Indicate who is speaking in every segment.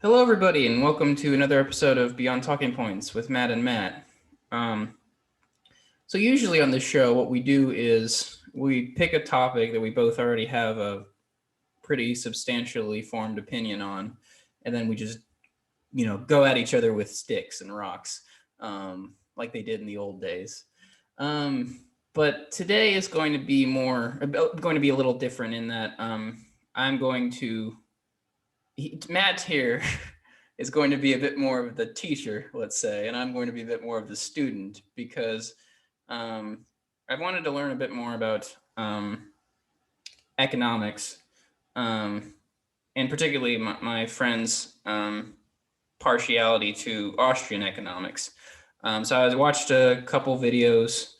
Speaker 1: Hello, everybody, and welcome to another episode of Beyond Talking Points with Matt and Matt. Um, so, usually on this show, what we do is we pick a topic that we both already have a pretty substantially formed opinion on, and then we just, go at each other with sticks and rocks, like they did in the old days. But today is going to be a little different in that I'm going to Matt here is going to be a bit more of the teacher, let's say, and I'm going to be a bit more of the student because um, I wanted to learn a bit more about economics, um, and particularly my friend's partiality to Austrian economics. So I watched a couple videos,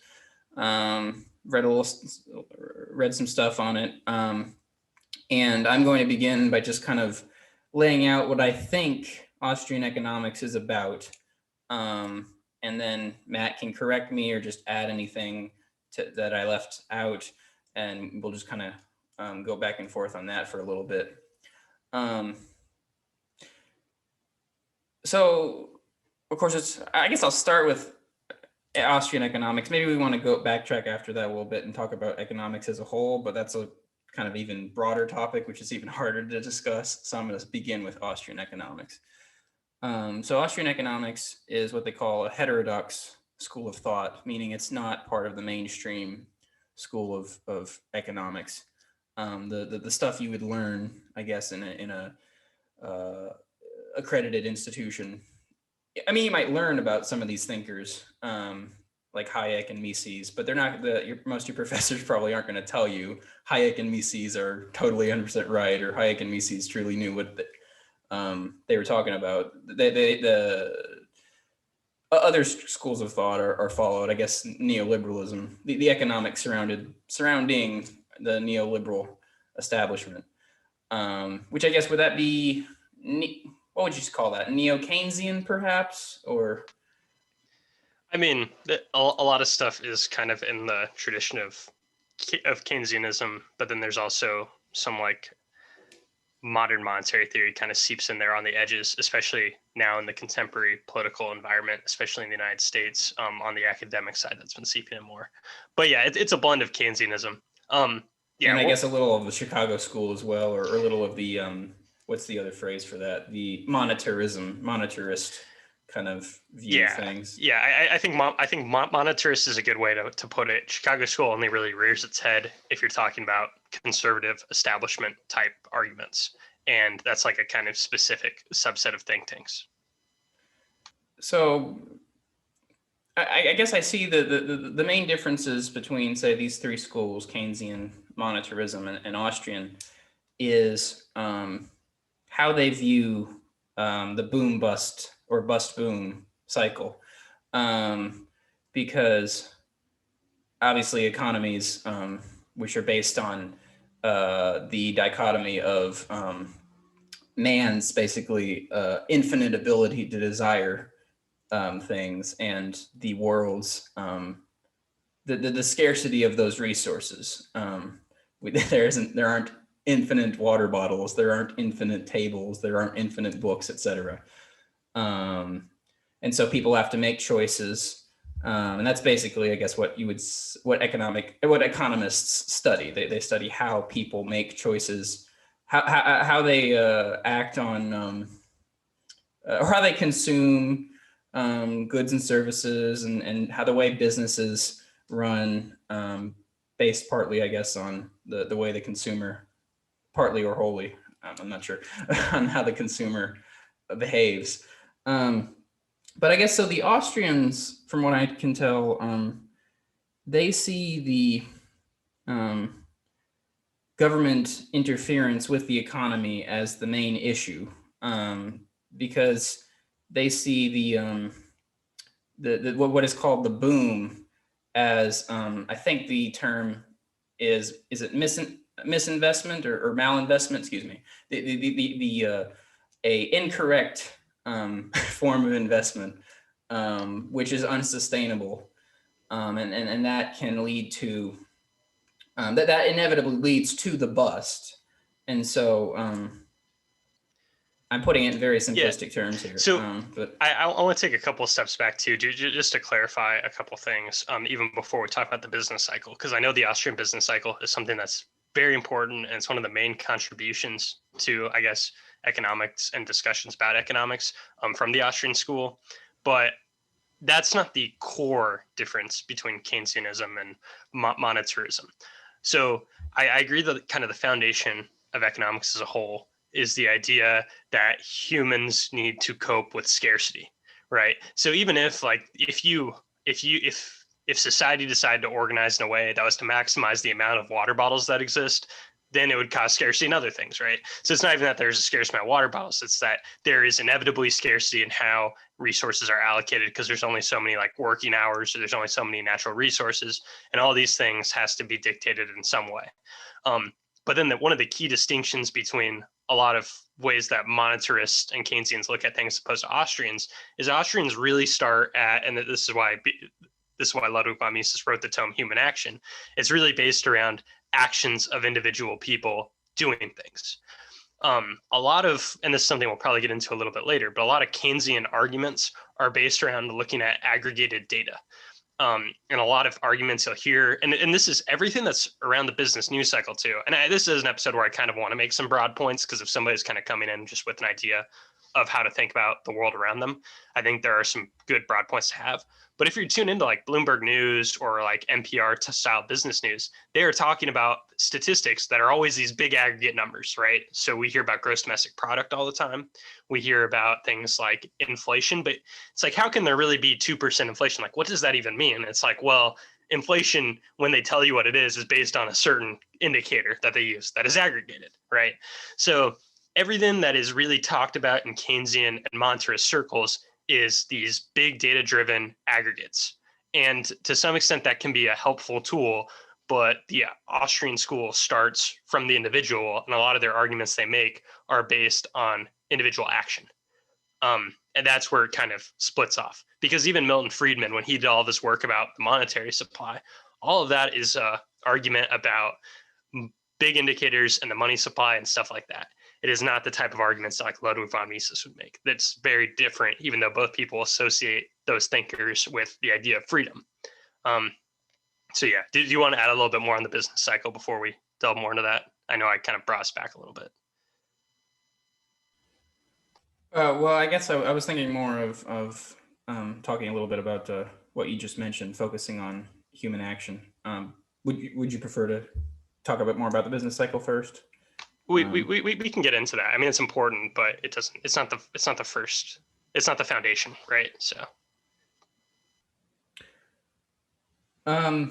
Speaker 1: read some stuff on it, and I'm going to begin by just kind of laying out what I think Austrian economics is about. And then Matt can correct me or just add anything that I left out, and we'll just kind of go back and forth on that for a little bit. Um, so, of course, I guess I'll start with Austrian economics. Maybe we want to go backtrack after that a little bit and talk about economics as a whole, but that's a kind of even broader topic, which is even harder to discuss. So I'm going to begin with Austrian economics. So Austrian economics is what they call a heterodox school of thought, meaning it's not part of the mainstream school of economics. The stuff you would learn, I guess, in a accredited institution. I mean, you might learn about some of these thinkers, like Hayek and Mises, but they're not most of your professors probably aren't going to tell you Hayek and Mises are totally 100% right, or Hayek and Mises truly knew what they were talking about. The other schools of thought are followed. I guess neoliberalism, the economics surrounding the neoliberal establishment, which I guess would that be what would you call that? Neo-Keynesian, perhaps, or
Speaker 2: I mean, a lot of stuff is kind of in the tradition of Keynesianism, but then there's also some like modern monetary theory kind of seeps in there on the edges, especially now in the contemporary political environment, especially in the United States. On the academic side, that's been seeping in more. But yeah, it's a blend of Keynesianism. Yeah,
Speaker 1: and I
Speaker 2: well,
Speaker 1: guess a little of the Chicago School as well, or a little of the what's the other phrase for that? The monetarist kind of view of
Speaker 2: yeah,
Speaker 1: things.
Speaker 2: yeah. I think monetarist is a good way to put it. Chicago School only really rears its head if you're talking about conservative establishment type arguments, and that's like a kind of specific subset of think tanks.
Speaker 1: So I guess I see the main differences between, say, these three schools, Keynesian, monetarism, and Austrian, is how they view the boom bust or bust boom cycle. Because obviously economies, which are based on the dichotomy of man's basically infinite ability to desire things, and the world's the scarcity of those resources. There aren't infinite water bottles, there aren't infinite tables, there aren't infinite books, etc. Um, and so people have to make choices, and that's basically, I guess, what economists study. They study how people make choices, how they act on, or how they consume goods and services, and how the way businesses run, based partly, I guess, on the way the consumer, partly or wholly, I'm not sure, on how the consumer behaves. Um, but I guess so. The Austrians, from what I can tell, they see the government interference with the economy as the main issue, because they see the what is called the boom as, I think the term is it misinvestment, or malinvestment? Excuse me. The a incorrect form of investment, which is unsustainable, and that can lead to that inevitably leads to the bust. And so I'm putting it in very
Speaker 2: Yeah.
Speaker 1: simplistic terms here.
Speaker 2: So
Speaker 1: But
Speaker 2: I want to take a couple of steps back too, just to clarify a couple of things, even before we talk about the business cycle, because I know the Austrian business cycle is something that's very important, and it's one of the main contributions to, I guess, economics and discussions about economics from the Austrian school. But that's not the core difference between Keynesianism and monetarism. So I agree that kind of the foundation of economics as a whole is the idea that humans need to cope with scarcity, right? So even if if society decided to organize in a way that was to maximize the amount of water bottles that exist, then it would cause scarcity in other things, right? So it's not even that there's a scarce amount of water bottles, it's that there is inevitably scarcity in how resources are allocated, because there's only so many like working hours, so there's only so many natural resources, and all these things has to be dictated in some way. But then one of the key distinctions between a lot of ways that monetarists and Keynesians look at things as opposed to Austrians is Austrians really start at, and this is why Ludwig von Mises wrote the tome Human Action. It's really based around actions of individual people doing things. A lot of, and this is something we'll probably get into a little bit later, but a lot of Keynesian arguments are based around looking at aggregated data. And a lot of arguments you'll hear, and this is everything that's around the business news cycle too. And this is an episode where I kind of want to make some broad points, because if somebody's kind of coming in just with an idea of how to think about the world around them, I think there are some good broad points to have. But if you tune into like Bloomberg News or like NPR style business news, they are talking about statistics that are always these big aggregate numbers, right? So we hear about gross domestic product all the time. We hear about things like inflation, but it's like, how can there really be 2% inflation? Like, what does that even mean? It's like, well, inflation, when they tell you what it is based on a certain indicator that they use that is aggregated, right? So everything that is really talked about in Keynesian and monetarist circles is these big data-driven aggregates. And to some extent, that can be a helpful tool, but the Austrian school starts from the individual, and a lot of their arguments they make are based on individual action. And that's where it kind of splits off. Because even Milton Friedman, when he did all this work about the monetary supply, all of that is an argument about big indicators and the money supply and stuff like that. It is not the type of arguments like Ludwig von Mises would make. That's very different, even though both people associate those thinkers with the idea of freedom. So yeah, do you want to add a little bit more on the business cycle before we delve more into that? I know I kind of brought us back a little bit.
Speaker 1: well, I guess I was thinking more of talking a little bit about what you just mentioned, focusing on human action. Would you prefer to talk a bit more about the business cycle first?
Speaker 2: We can get into that. I mean, it's important, but it doesn't. It's not the first. It's not the foundation, right? So.
Speaker 1: Well,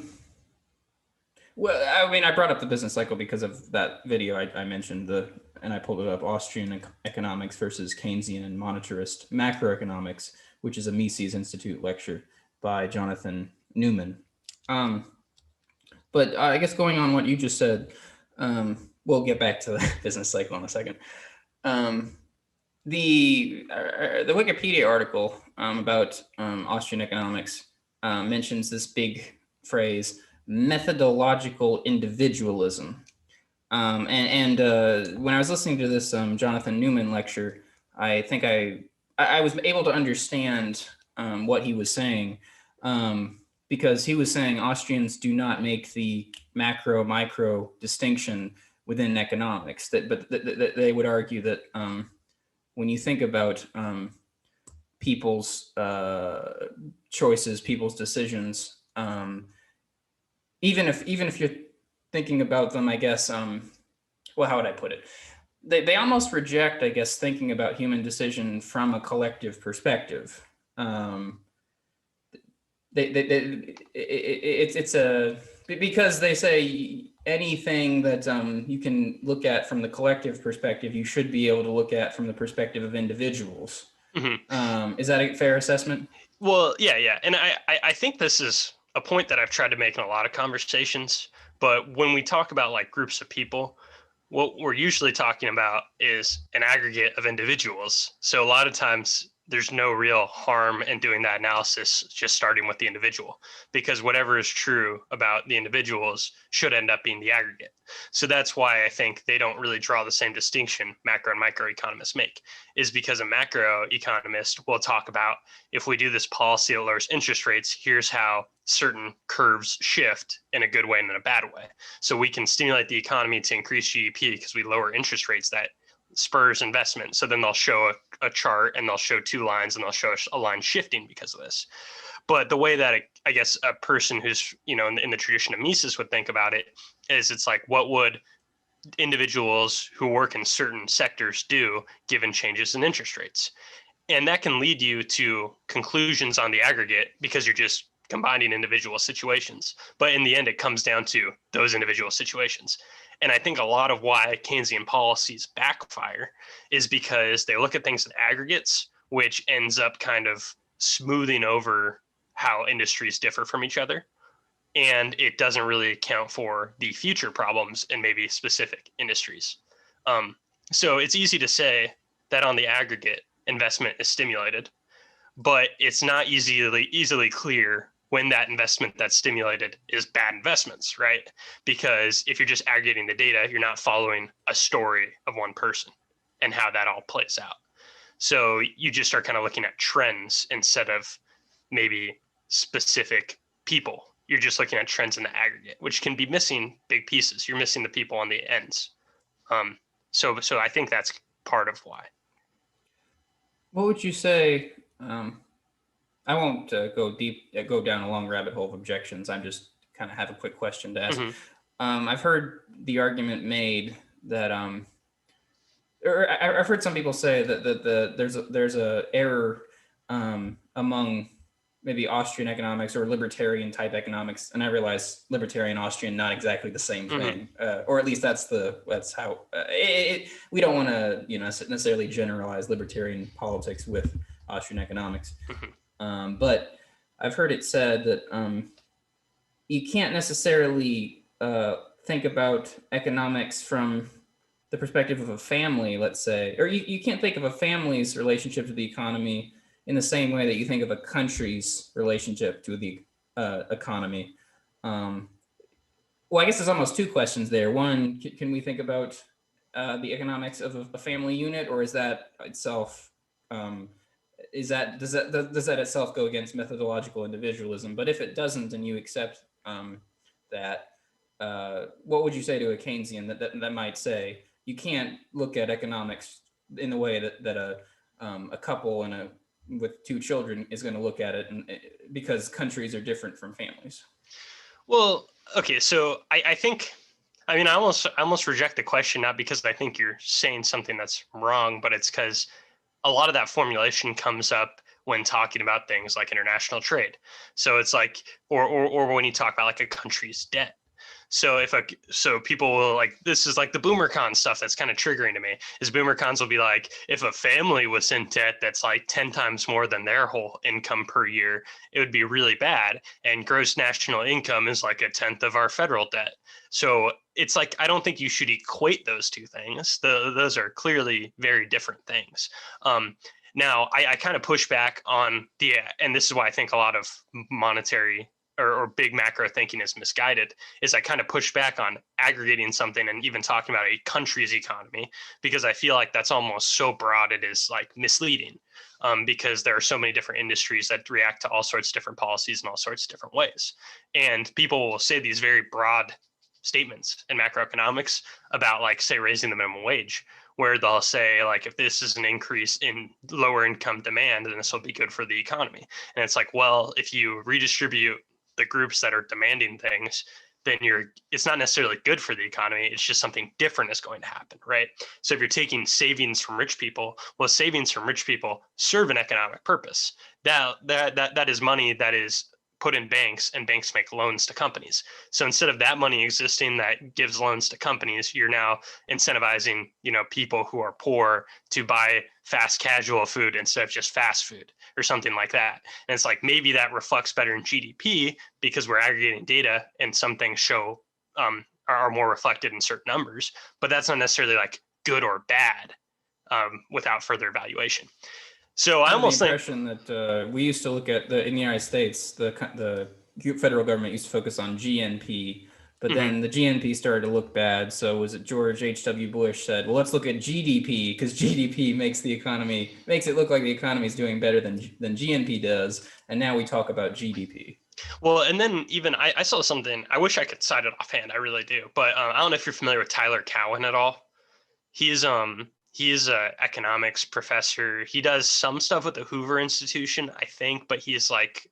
Speaker 1: I mean, I brought up the business cycle because of that video I mentioned, and I pulled it up, Austrian Economics versus Keynesian and Monetarist Macroeconomics, which is a Mises Institute lecture by Jonathan Newman. But I guess going on what you just said, we'll get back to the business cycle in a second. The Wikipedia article about Austrian economics mentions this big phrase, methodological individualism. And when I was listening to this Jonathan Newman lecture, I think I was able to understand what he was saying, because he was saying Austrians do not make the macro-micro distinction within economics. But they would argue that when you think about people's choices, people's decisions, even if you're thinking about them, I guess, well, how would I put it? They almost reject, I guess, thinking about human decision from a collective perspective. It's because they say anything that you can look at from the collective perspective, you should be able to look at from the perspective of individuals. Mm-hmm. Is that a fair assessment?
Speaker 2: Well, yeah. And I think this is a point that I've tried to make in a lot of conversations, but when we talk about like groups of people, what we're usually talking about is an aggregate of individuals. So a lot of times there's no real harm in doing that analysis, just starting with the individual, because whatever is true about the individuals should end up being the aggregate. So that's why I think they don't really draw the same distinction macro and microeconomists make, is because a macroeconomist will talk about, if we do this policy that lowers interest rates, here's how certain curves shift in a good way and in a bad way. So we can stimulate the economy to increase GDP because we lower interest rates. That spurs investment. So then they'll show a chart and they'll show two lines and they'll show a line shifting because of this. But the way that I guess a person who's, in the tradition of Mises would think about it is, it's like, what would individuals who work in certain sectors do given changes in interest rates? And that can lead you to conclusions on the aggregate because you're just combining individual situations. But in the end, it comes down to those individual situations. And I think a lot of why Keynesian policies backfire is because they look at things in aggregates, which ends up kind of smoothing over how industries differ from each other. And it doesn't really account for the future problems in maybe specific industries. So it's easy to say that on the aggregate, investment is stimulated, but it's not easily clear when that investment that's stimulated is bad investments, right? Because if you're just aggregating the data, you're not following a story of one person and how that all plays out. So you just start kind of looking at trends instead of maybe specific people. You're just looking at trends in the aggregate, which can be missing big pieces. You're missing the people on the ends. So I think that's part of why.
Speaker 1: What would you say? I won't go down a long rabbit hole of objections. I'm just kind of have a quick question to ask. I've heard the argument made that, or I've heard some people say that there's a error among maybe Austrian economics or libertarian type economics, and I realize libertarian Austrian not exactly the same thing, or at least that's how we don't want to necessarily generalize libertarian politics with Austrian economics. But I've heard it said that you can't necessarily think about economics from the perspective of a family, let's say, or you can't think of a family's relationship to the economy in the same way that you think of a country's relationship to the economy. Well, I guess there's almost two questions there. One, can we think about the economics of a family unit, or is that itself does that itself go against methodological individualism? But if it doesn't, and you accept that, what would you say to a Keynesian that might say you can't look at economics in the way that a couple with two children is going to look at it, because countries are different from families?
Speaker 2: Well, okay, so I think, I almost reject the question, not because I think you're saying something that's wrong, but it's because a lot of that formulation comes up when talking about things like international trade. So it's like, or when you talk about like a country's debt. So so people will like, this is like the BoomerCon stuff that's kind of triggering to me, is BoomerCons will be like, if a family was in debt that's like 10 times more than their whole income per year, it would be really bad. And gross national income is like 1/10 of our federal debt. So it's like, I don't think you should equate those two things. Those are clearly very different things. Now, I kind of push back on and this is why I think a lot of monetary or big macro thinking is misguided, is I kind of push back on aggregating something and even talking about a country's economy, because I feel like that's almost so broad it is like misleading, because there are so many different industries that react to all sorts of different policies in all sorts of different ways. And people will say these very broad statements in macroeconomics about, like, say, raising the minimum wage, where they'll say, like, if this is an increase in lower income demand, then this will be good for the economy. And it's like, well, if you redistribute the groups that are demanding things, then it's not necessarily good for the economy. It's just something different is going to happen, right? So if you're taking savings from rich people, well, savings from rich people serve an economic purpose. That is money that is put in banks, and banks make loans to companies. So instead of that money existing that gives loans to companies, you're now incentivizing, people who are poor to buy fast casual food instead of just fast food or something like that. And it's like, maybe that reflects better in GDP because we're aggregating data and some things show are more reflected in certain numbers, but that's not necessarily like good or bad without further evaluation. So I
Speaker 1: Under the
Speaker 2: almost think,
Speaker 1: impression that we used to look at in the United States, the federal government used to focus on GNP, but
Speaker 2: mhm.
Speaker 1: then the GNP started to look bad. So was it George H.W. Bush said, well, let's look at GDP because GDP makes it look like the economy is doing better than GNP does, and now we talk about GDP.
Speaker 2: Well, and then even I saw something. I wish I could cite it offhand. I really do, but I don't know if you're familiar with Tyler Cowen at all. He's a economics professor. He does some stuff with the Hoover Institution, I think, but he's like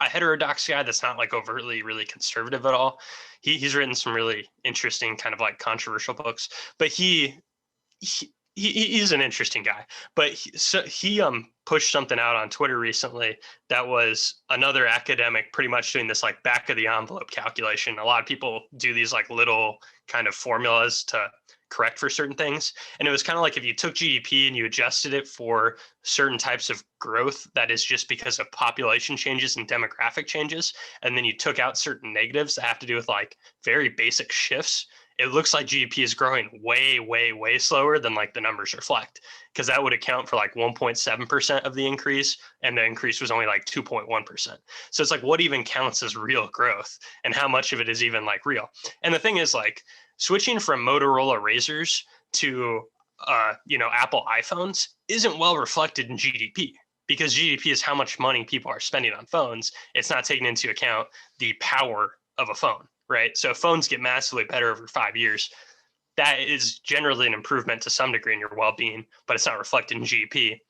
Speaker 2: a heterodox guy that's not like overtly really conservative at all. He's written some really interesting kind of like controversial books, but he's an interesting guy. But he pushed something out on Twitter recently that was another academic pretty much doing this like back of the envelope calculation. A lot of people do these like little kind of formulas to correct for certain things. And it was kind of like if you took GDP and you adjusted it for certain types of growth that is just because of population changes and demographic changes, and then you took out certain negatives that have to do with like very basic shifts, it looks like GDP is growing way, way, way slower than like the numbers reflect, because that would account for like 1.7% of the increase, and the increase was only like 2.1%. So it's like, what even counts as real growth, and how much of it is even like real? And the thing is, like, switching from Motorola Razors to Apple iPhones isn't well reflected in GDP, because GDP is how much money people are spending on phones. It's not taking into account the power of a phone, right? So if phones get massively better over 5 years, that is generally an improvement to some degree in your well-being, but it's not reflected in GDP.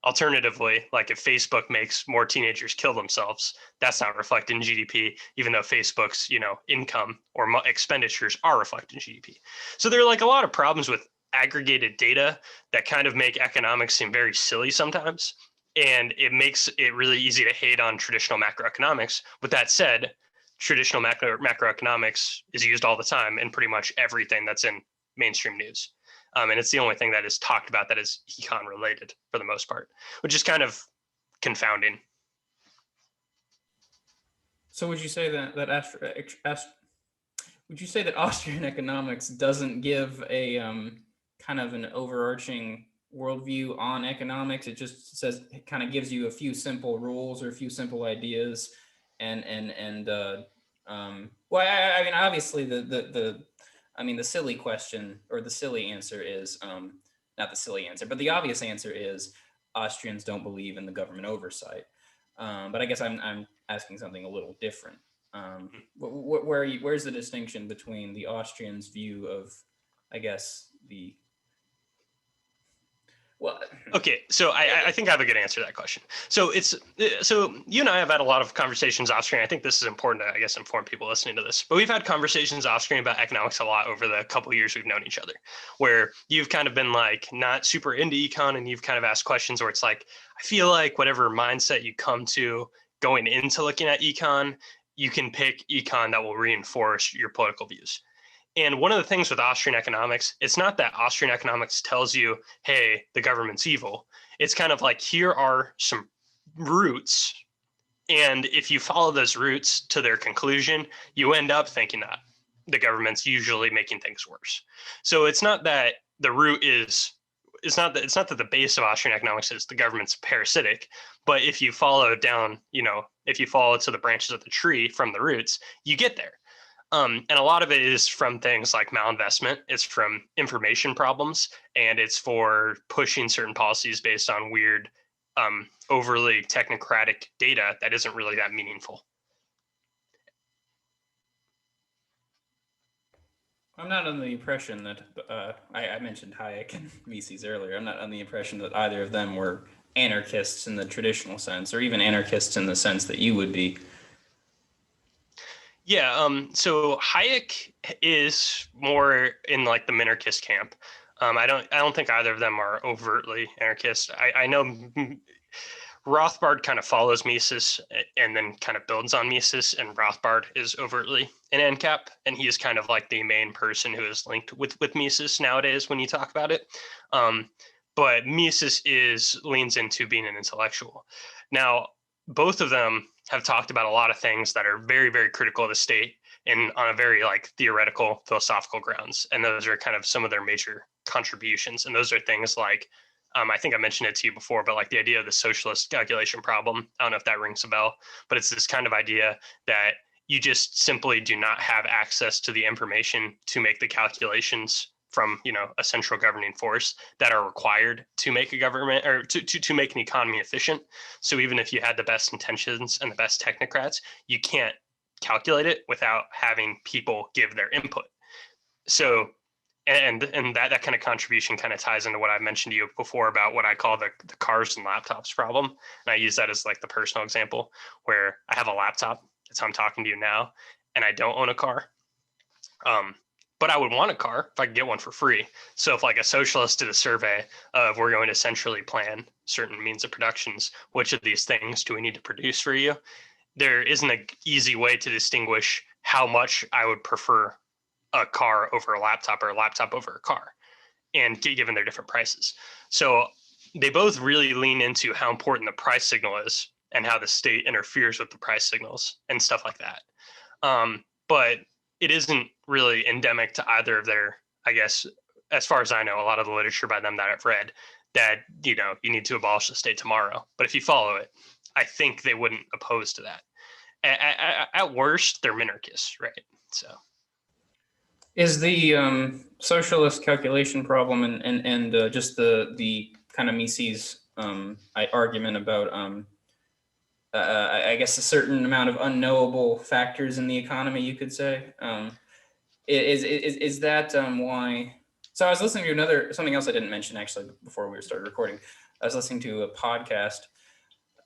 Speaker 2: Alternatively, like if Facebook makes more teenagers kill themselves, that's not reflected in GDP, even though Facebook's, income or expenditures are reflected in GDP. So there are like a lot of problems with aggregated data that kind of make economics seem very silly sometimes. And it makes it really easy to hate on traditional macroeconomics. With that said, traditional macroeconomics is used all the time in pretty much everything that's in mainstream news. And it's the only thing that is talked about that is econ related for the most part, which is kind of confounding.
Speaker 1: So would you say would you say that Austrian economics doesn't give a kind of an overarching worldview on economics? It just says it kind of gives you a few simple rules or a few simple ideas, well, I mean, obviously the silly question or the silly answer is not the silly answer, but the obvious answer is Austrians don't believe in the government oversight. But I guess I'm asking something a little different. Where's the distinction between the Austrians' view of, I guess, well,
Speaker 2: okay, so I think I have a good answer to that question. So you and I have had a lot of conversations off screen. I think this is important to, I guess, inform people listening to this. But we've had conversations off screen about economics a lot over the couple of years we've known each other, where you've kind of been like not super into econ, and you've kind of asked questions where it's like, I feel like whatever mindset you come to going into looking at econ, you can pick econ that will reinforce your political views. And one of the things with Austrian economics, it's not that Austrian economics tells you, hey, the government's evil. It's kind of like, here are some roots. And if you follow those roots to their conclusion, you end up thinking that the government's usually making things worse. So it's not that the root is, it's not that the base of Austrian economics is the government's parasitic, but if you follow down, if you follow to the branches of the tree from the roots, you get there. And a lot of it is from things like malinvestment. It's from information problems, and it's for pushing certain policies based on weird, overly technocratic data that isn't really that meaningful.
Speaker 1: I'm not under the impression that I mentioned Hayek and Mises earlier. I'm not under the impression that either of them were anarchists in the traditional sense, or even anarchists in the sense that you would be.
Speaker 2: Yeah, so Hayek is more in like the minarchist camp. I don't think either of them are overtly anarchist. I know Rothbard kind of follows Mises and then kind of builds on Mises, and Rothbard is overtly an ANCAP, and he is kind of like the main person who is linked with Mises nowadays when you talk about it. But Mises leans into being an intellectual. Now, both of them have talked about a lot of things that are very, very critical of the state and on a very like theoretical, philosophical grounds. And those are kind of some of their major contributions. And those are things like I think I mentioned it to you before, but like the idea of the socialist calculation problem, I don't know if that rings a bell, but it's this kind of idea that you just simply do not have access to the information to make the calculations from, a central governing force that are required to make a government or to make an economy efficient. So even if you had the best intentions and the best technocrats, you can't calculate it without having people give their input. So and that kind of contribution kind of ties into what I mentioned to you before about what I call the cars and laptops problem. And I use that as like the personal example where I have a laptop. That's how I'm talking to you now, and I don't own a car. But I would want a car if I could get one for free. So if like a socialist did a survey of we're going to centrally plan certain means of productions, which of these things do we need to produce for you? There isn't an easy way to distinguish how much I would prefer a car over a laptop or a laptop over a car, and given their different prices. So they both really lean into how important the price signal is and how the state interferes with the price signals and stuff like that. But it isn't really endemic to either of their, I guess, as far as I know, a lot of the literature by them that I've read, that, you need to abolish the state tomorrow. But if you follow it, I think they wouldn't oppose to that. At worst, they're minarchists, right? So.
Speaker 1: Is the socialist calculation problem and just the kind of Mises argument about I guess a certain amount of unknowable factors in the economy, you could say, is that why? So I was listening to something else I didn't mention actually before we started recording. I was listening to a podcast,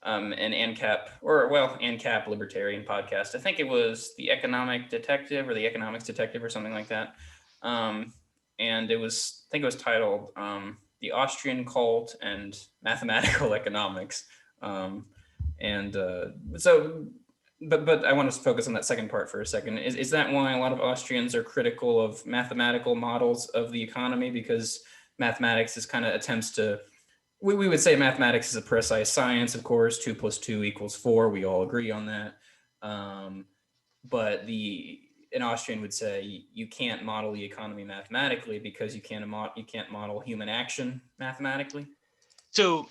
Speaker 1: an ANCAP libertarian podcast. I think it was the Economic Detective or the Economics Detective or something like that. And I think it was titled The Austrian Cult and Mathematical Economics. But I want to focus on that second part for a second. Is that why a lot of Austrians are critical of mathematical models of the economy? Because mathematics is kind of attempts to, we would say mathematics is a precise science, of course, 2 + 2 = 4. We all agree on that. But an Austrian would say you can't model the economy mathematically because you can't model human action mathematically.
Speaker 2: So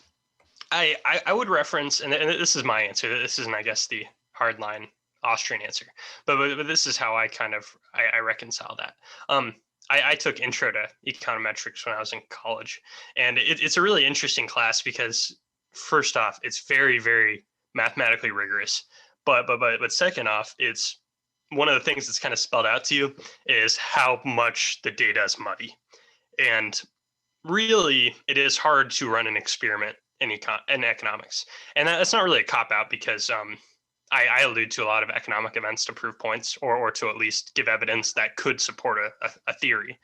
Speaker 2: I would reference, and this is my answer. This isn't, I guess, the hardline Austrian answer, but this is how I kind of I reconcile that. I took intro to econometrics when I was in college, and it's a really interesting class because first off, it's very, very mathematically rigorous, but second off, it's one of the things that's kind of spelled out to you is how much the data is muddy, and really it is hard to run an experiment in economics, and that's not really a cop out because I allude to a lot of economic events to prove points or to at least give evidence that could support a theory.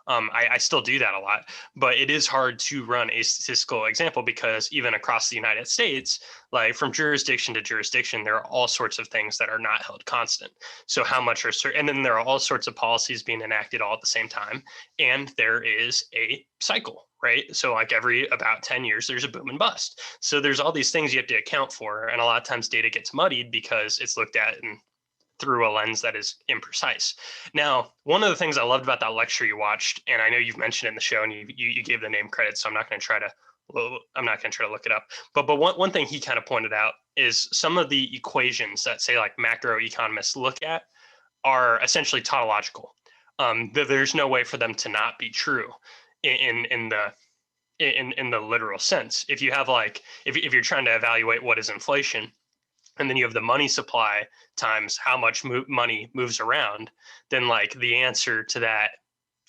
Speaker 2: I still do that a lot, but it is hard to run a statistical example because even across the United States, like from jurisdiction to jurisdiction, there are all sorts of things that are not held constant. So how much are certain, and then there are all sorts of policies being enacted all at the same time. And there is a cycle, right? So like every about 10 years, there's a boom and bust. So there's all these things you have to account for. And a lot of times data gets muddied because it's looked at and through a lens that is imprecise. Now, one of the things I loved about that lecture you watched, and I know you've mentioned it in the show and you gave the name credit, so I'm not going to try to look it up. But one thing he kind of pointed out is some of the equations that say like macroeconomists look at are essentially tautological. There's no way for them to not be true in the literal sense. If you have like if you're trying to evaluate what is inflation, and then you have the money supply times how much money moves around, then like the answer to that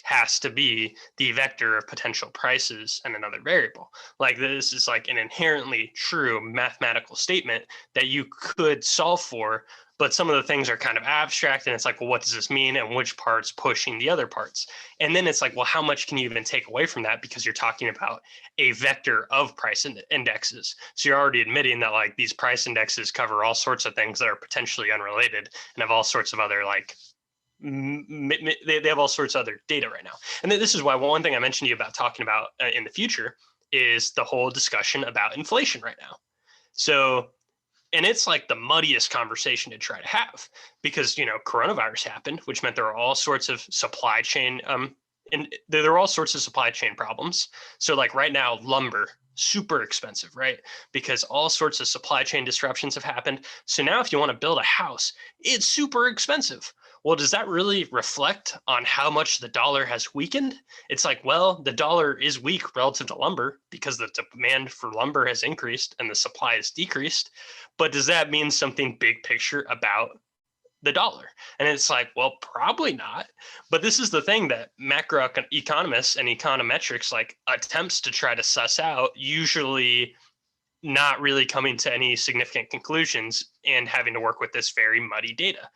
Speaker 2: has to be the vector of potential prices and another variable. Like this is like an inherently true mathematical statement that you could solve for, but some of the things are kind of abstract and it's like, well, what does this mean and which part's pushing the other parts? And then it's like, well, how much can you even take away from that because you're talking about a vector of price indexes. So you're already admitting that like these price indexes cover all sorts of things that are potentially unrelated and have all sorts of other like they have all sorts of other data right now. And this is why one thing I mentioned to you about talking about in the future is the whole discussion about inflation right now. So, and it's like the muddiest conversation to try to have because, coronavirus happened, which meant there are all sorts of supply chain and there are all sorts of supply chain problems. So like right now, lumber, super expensive, right? Because all sorts of supply chain disruptions have happened. So now if you want to build a house, it's super expensive. Well, does that really reflect on how much the dollar has weakened? It's like, well, the dollar is weak relative to lumber because the demand for lumber has increased and the supply has decreased. But does that mean something big picture about the dollar? And it's like, well, probably not. But this is the thing that macroeconomists and econometrics like attempts to try to suss out, usually not really coming to any significant conclusions and having to work with this very muddy data.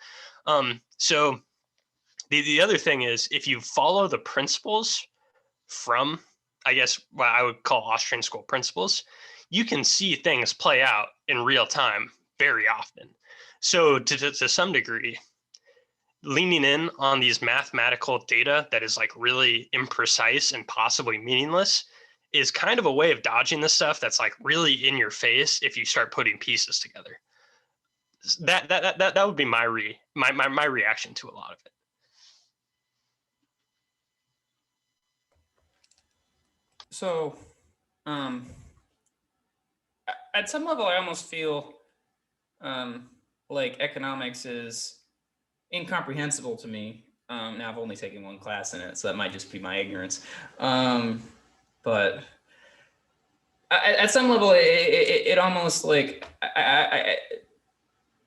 Speaker 2: So the other thing is, if you follow the principles from, I guess, what I would call Austrian School principles, you can see things play out in real time very often. So to some degree, leaning in on these mathematical data that is like really imprecise and possibly meaningless is kind of a way of dodging the stuff that's like really in your face if you start putting pieces together. That would be my reaction to a lot of it.
Speaker 1: So, at some level, I almost feel like economics is incomprehensible to me. Now I've only taken one class in it, so that might just be my ignorance. But at some level, it almost like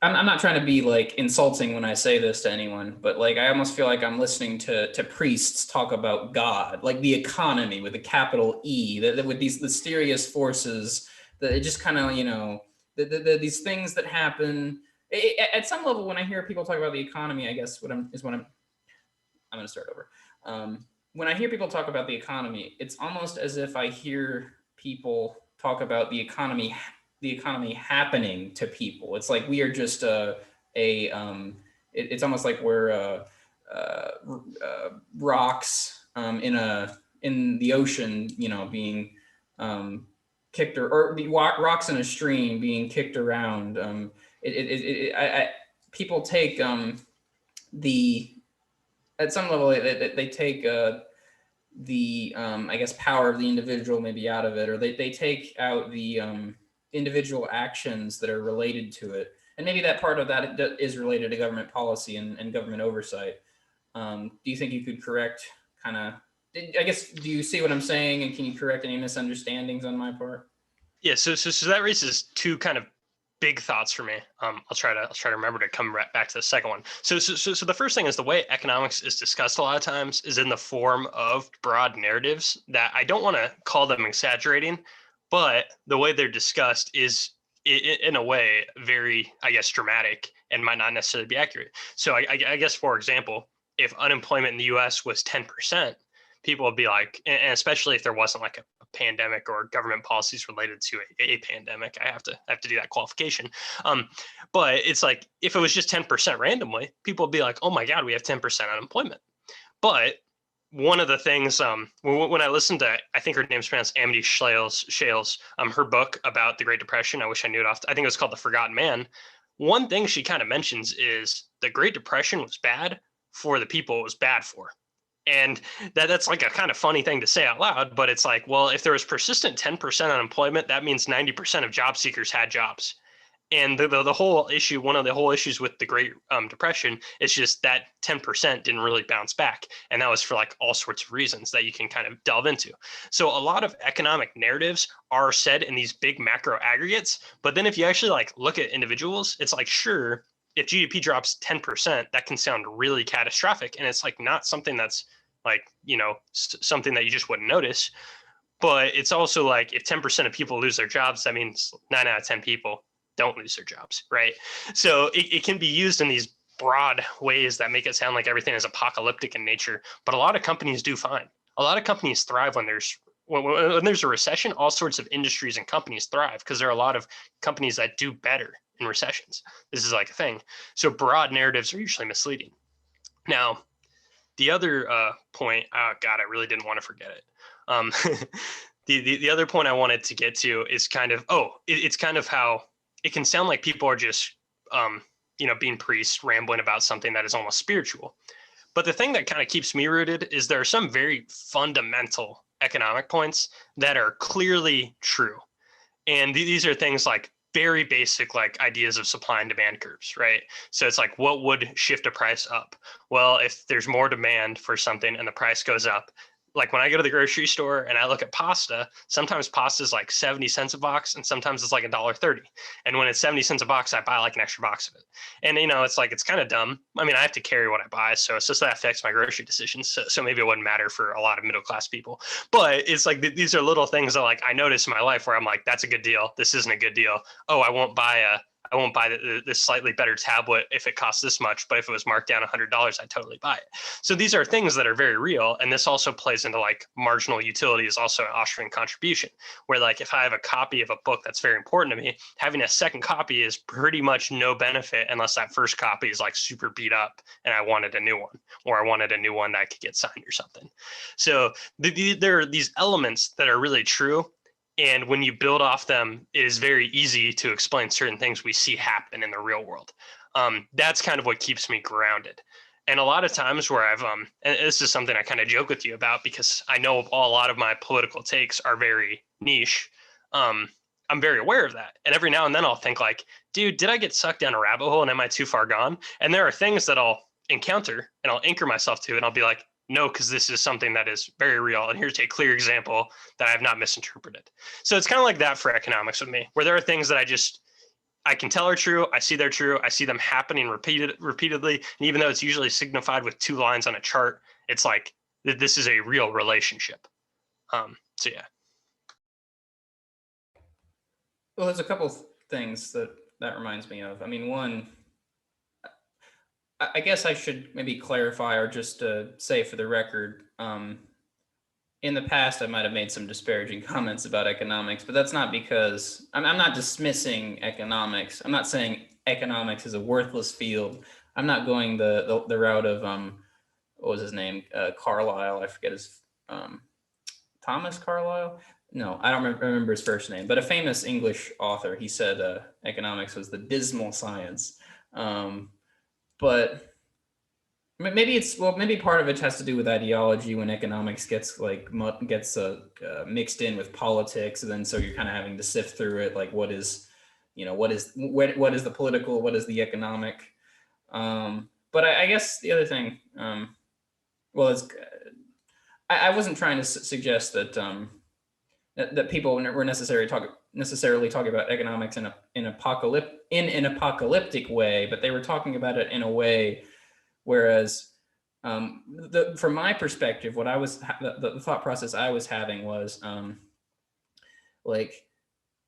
Speaker 1: I'm not trying to be like insulting when I say this to anyone, but like I almost feel like I'm listening to priests talk about God, like the economy with a capital E, that with these mysterious forces that it just kind of, you know, these things that happen. At some level, when I hear people talk about the economy, I guess I'm going to start over. When I hear people talk about the economy, it's almost as if I hear people talk about the economy happening to people. It's like we are just it's almost like we're rocks in the ocean, you know, being kicked or the rocks in a stream being kicked around. People take at some level they take the I guess power of the individual maybe out of it, or they take out the individual actions that are related to it, and maybe that part of that is related to government policy and government oversight. Do you think you could correct kind of? I guess, do you see what I'm saying, and can you correct any misunderstandings on my part?
Speaker 2: Yeah, so that raises two kind of big thoughts for me. I'll try to remember to come right back to the second one. So the first thing is the way economics is discussed a lot of times is in the form of broad narratives that I don't want to call them exaggerating, but the way they're discussed is in a way very, I guess, dramatic and might not necessarily be accurate. So I guess, for example, if unemployment in the US was 10%, people would be like, and especially if there wasn't like a pandemic or government policies related to a pandemic, I have to do that qualification. But it's like, if it was just 10% randomly, people would be like, oh my God, we have 10% unemployment. But one of the things, when I listened to, I think her name's pronounced Amity Shales, her book about the Great Depression, I wish I knew it off. I think it was called The Forgotten Man. One thing she kind of mentions is the Great Depression was bad for the people it was bad for. And that's like a kind of funny thing to say out loud, but it's like, well, if there was persistent 10% unemployment, that means 90% of job seekers had jobs. And the whole issue, one of the whole issues with the Great Depression is just that 10% didn't really bounce back. And that was for like all sorts of reasons that you can kind of delve into. So a lot of economic narratives are said in these big macro aggregates. But then if you actually like look at individuals, it's like, sure, if GDP drops 10%, that can sound really catastrophic. And it's like not something that's like, you know, something that you just wouldn't notice. But it's also like, if 10% of people lose their jobs, that means 9 out of 10 people don't lose their jobs, right? So it can be used in these broad ways that make it sound like everything is apocalyptic in nature. But a lot of companies do fine. A lot of companies thrive when there's a recession. All sorts of industries and companies thrive because there are a lot of companies that do better in recessions. This is like a thing. So broad narratives are usually misleading. Now, the other point, oh God, I really didn't want to forget it. The other point I wanted to get to is kind of, it's kind of how it can sound like people are just, being priests rambling about something that is almost spiritual. But the thing that kind of keeps me rooted is there are some very fundamental economic points that are clearly true. And these are things like very basic, like ideas of supply and demand curves, right? So it's like, what would shift a price up? Well, if there's more demand for something and the price goes up, like when I go to the grocery store and I look at pasta, sometimes pasta is like 70 cents a box and sometimes it's like $1.30. And when it's 70 cents a box, I buy like an extra box of it. And, it's like, it's kind of dumb. I mean, I have to carry what I buy. So it's just that affects my grocery decisions. So maybe it wouldn't matter for a lot of middle-class people. But it's like, these are little things that like I notice in my life where I'm like, that's a good deal. This isn't a good deal. Oh, I won't buy this slightly better tablet if it costs this much, but if it was marked down $100, I'd totally buy it. So these are things that are very real. And this also plays into like marginal utility is also an Austrian contribution, where like if I have a copy of a book that's very important to me, having a second copy is pretty much no benefit unless that first copy is like super beat up and I wanted a new one, or I wanted a new one that I could get signed or something. So there are these elements that are really true. And when you build off them, it is very easy to explain certain things we see happen in the real world. That's kind of what keeps me grounded. And a lot of times where I've, and this is something I kind of joke with you about because I know a lot of my political takes are very niche. I'm very aware of that. And every now and then I'll think like, dude, did I get sucked down a rabbit hole and am I too far gone? And there are things that I'll encounter and I'll anchor myself to, and I'll be like, no, because this is something that is very real. And here's a clear example that I have not misinterpreted. So it's kind of like that for economics with me, where there are things that I can tell are true. I see they're true. I see them happening repeatedly. And even though it's usually signified with 2 lines on a chart, it's like this is a real relationship. So yeah.
Speaker 1: Well, there's a couple things that reminds me of. I mean, one, I guess I should maybe clarify or just say for the record, in the past, I might have made some disparaging comments about economics, but that's not because I'm not dismissing economics. I'm not saying economics is a worthless field. I'm not going the route of what was his name? Carlyle. I forget his Thomas Carlyle. No, I don't remember his first name, but a famous English author. He said economics was the dismal science. But maybe part of it has to do with ideology when economics gets mixed in with politics, and then so you're kind of having to sift through it, like what is the political, what is the economic. But I guess the other thing, I wasn't trying to suggest that that people were necessarily talking about economics in an apocalyptic way, but they were talking about it in a way. Whereas, from my perspective, what the thought process I was having was, like,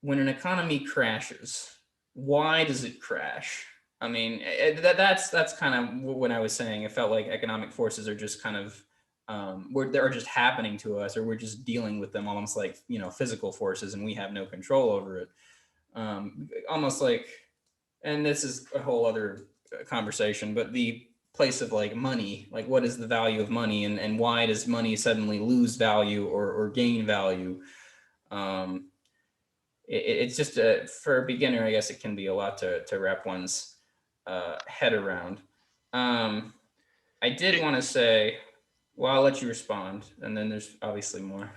Speaker 1: when an economy crashes, why does it crash? I mean, that's kind of what I was saying. It felt like economic forces are just kind of they're just happening to us, or we're just dealing with them almost like physical forces, and we have no control over it. Almost like, and this is a whole other conversation, but the place of like money, like what is the value of money, and why does money suddenly lose value or gain value? It's just for a beginner, I guess it can be a lot to wrap one's head around. I did want to say, well, I'll let you respond, and then there's obviously more.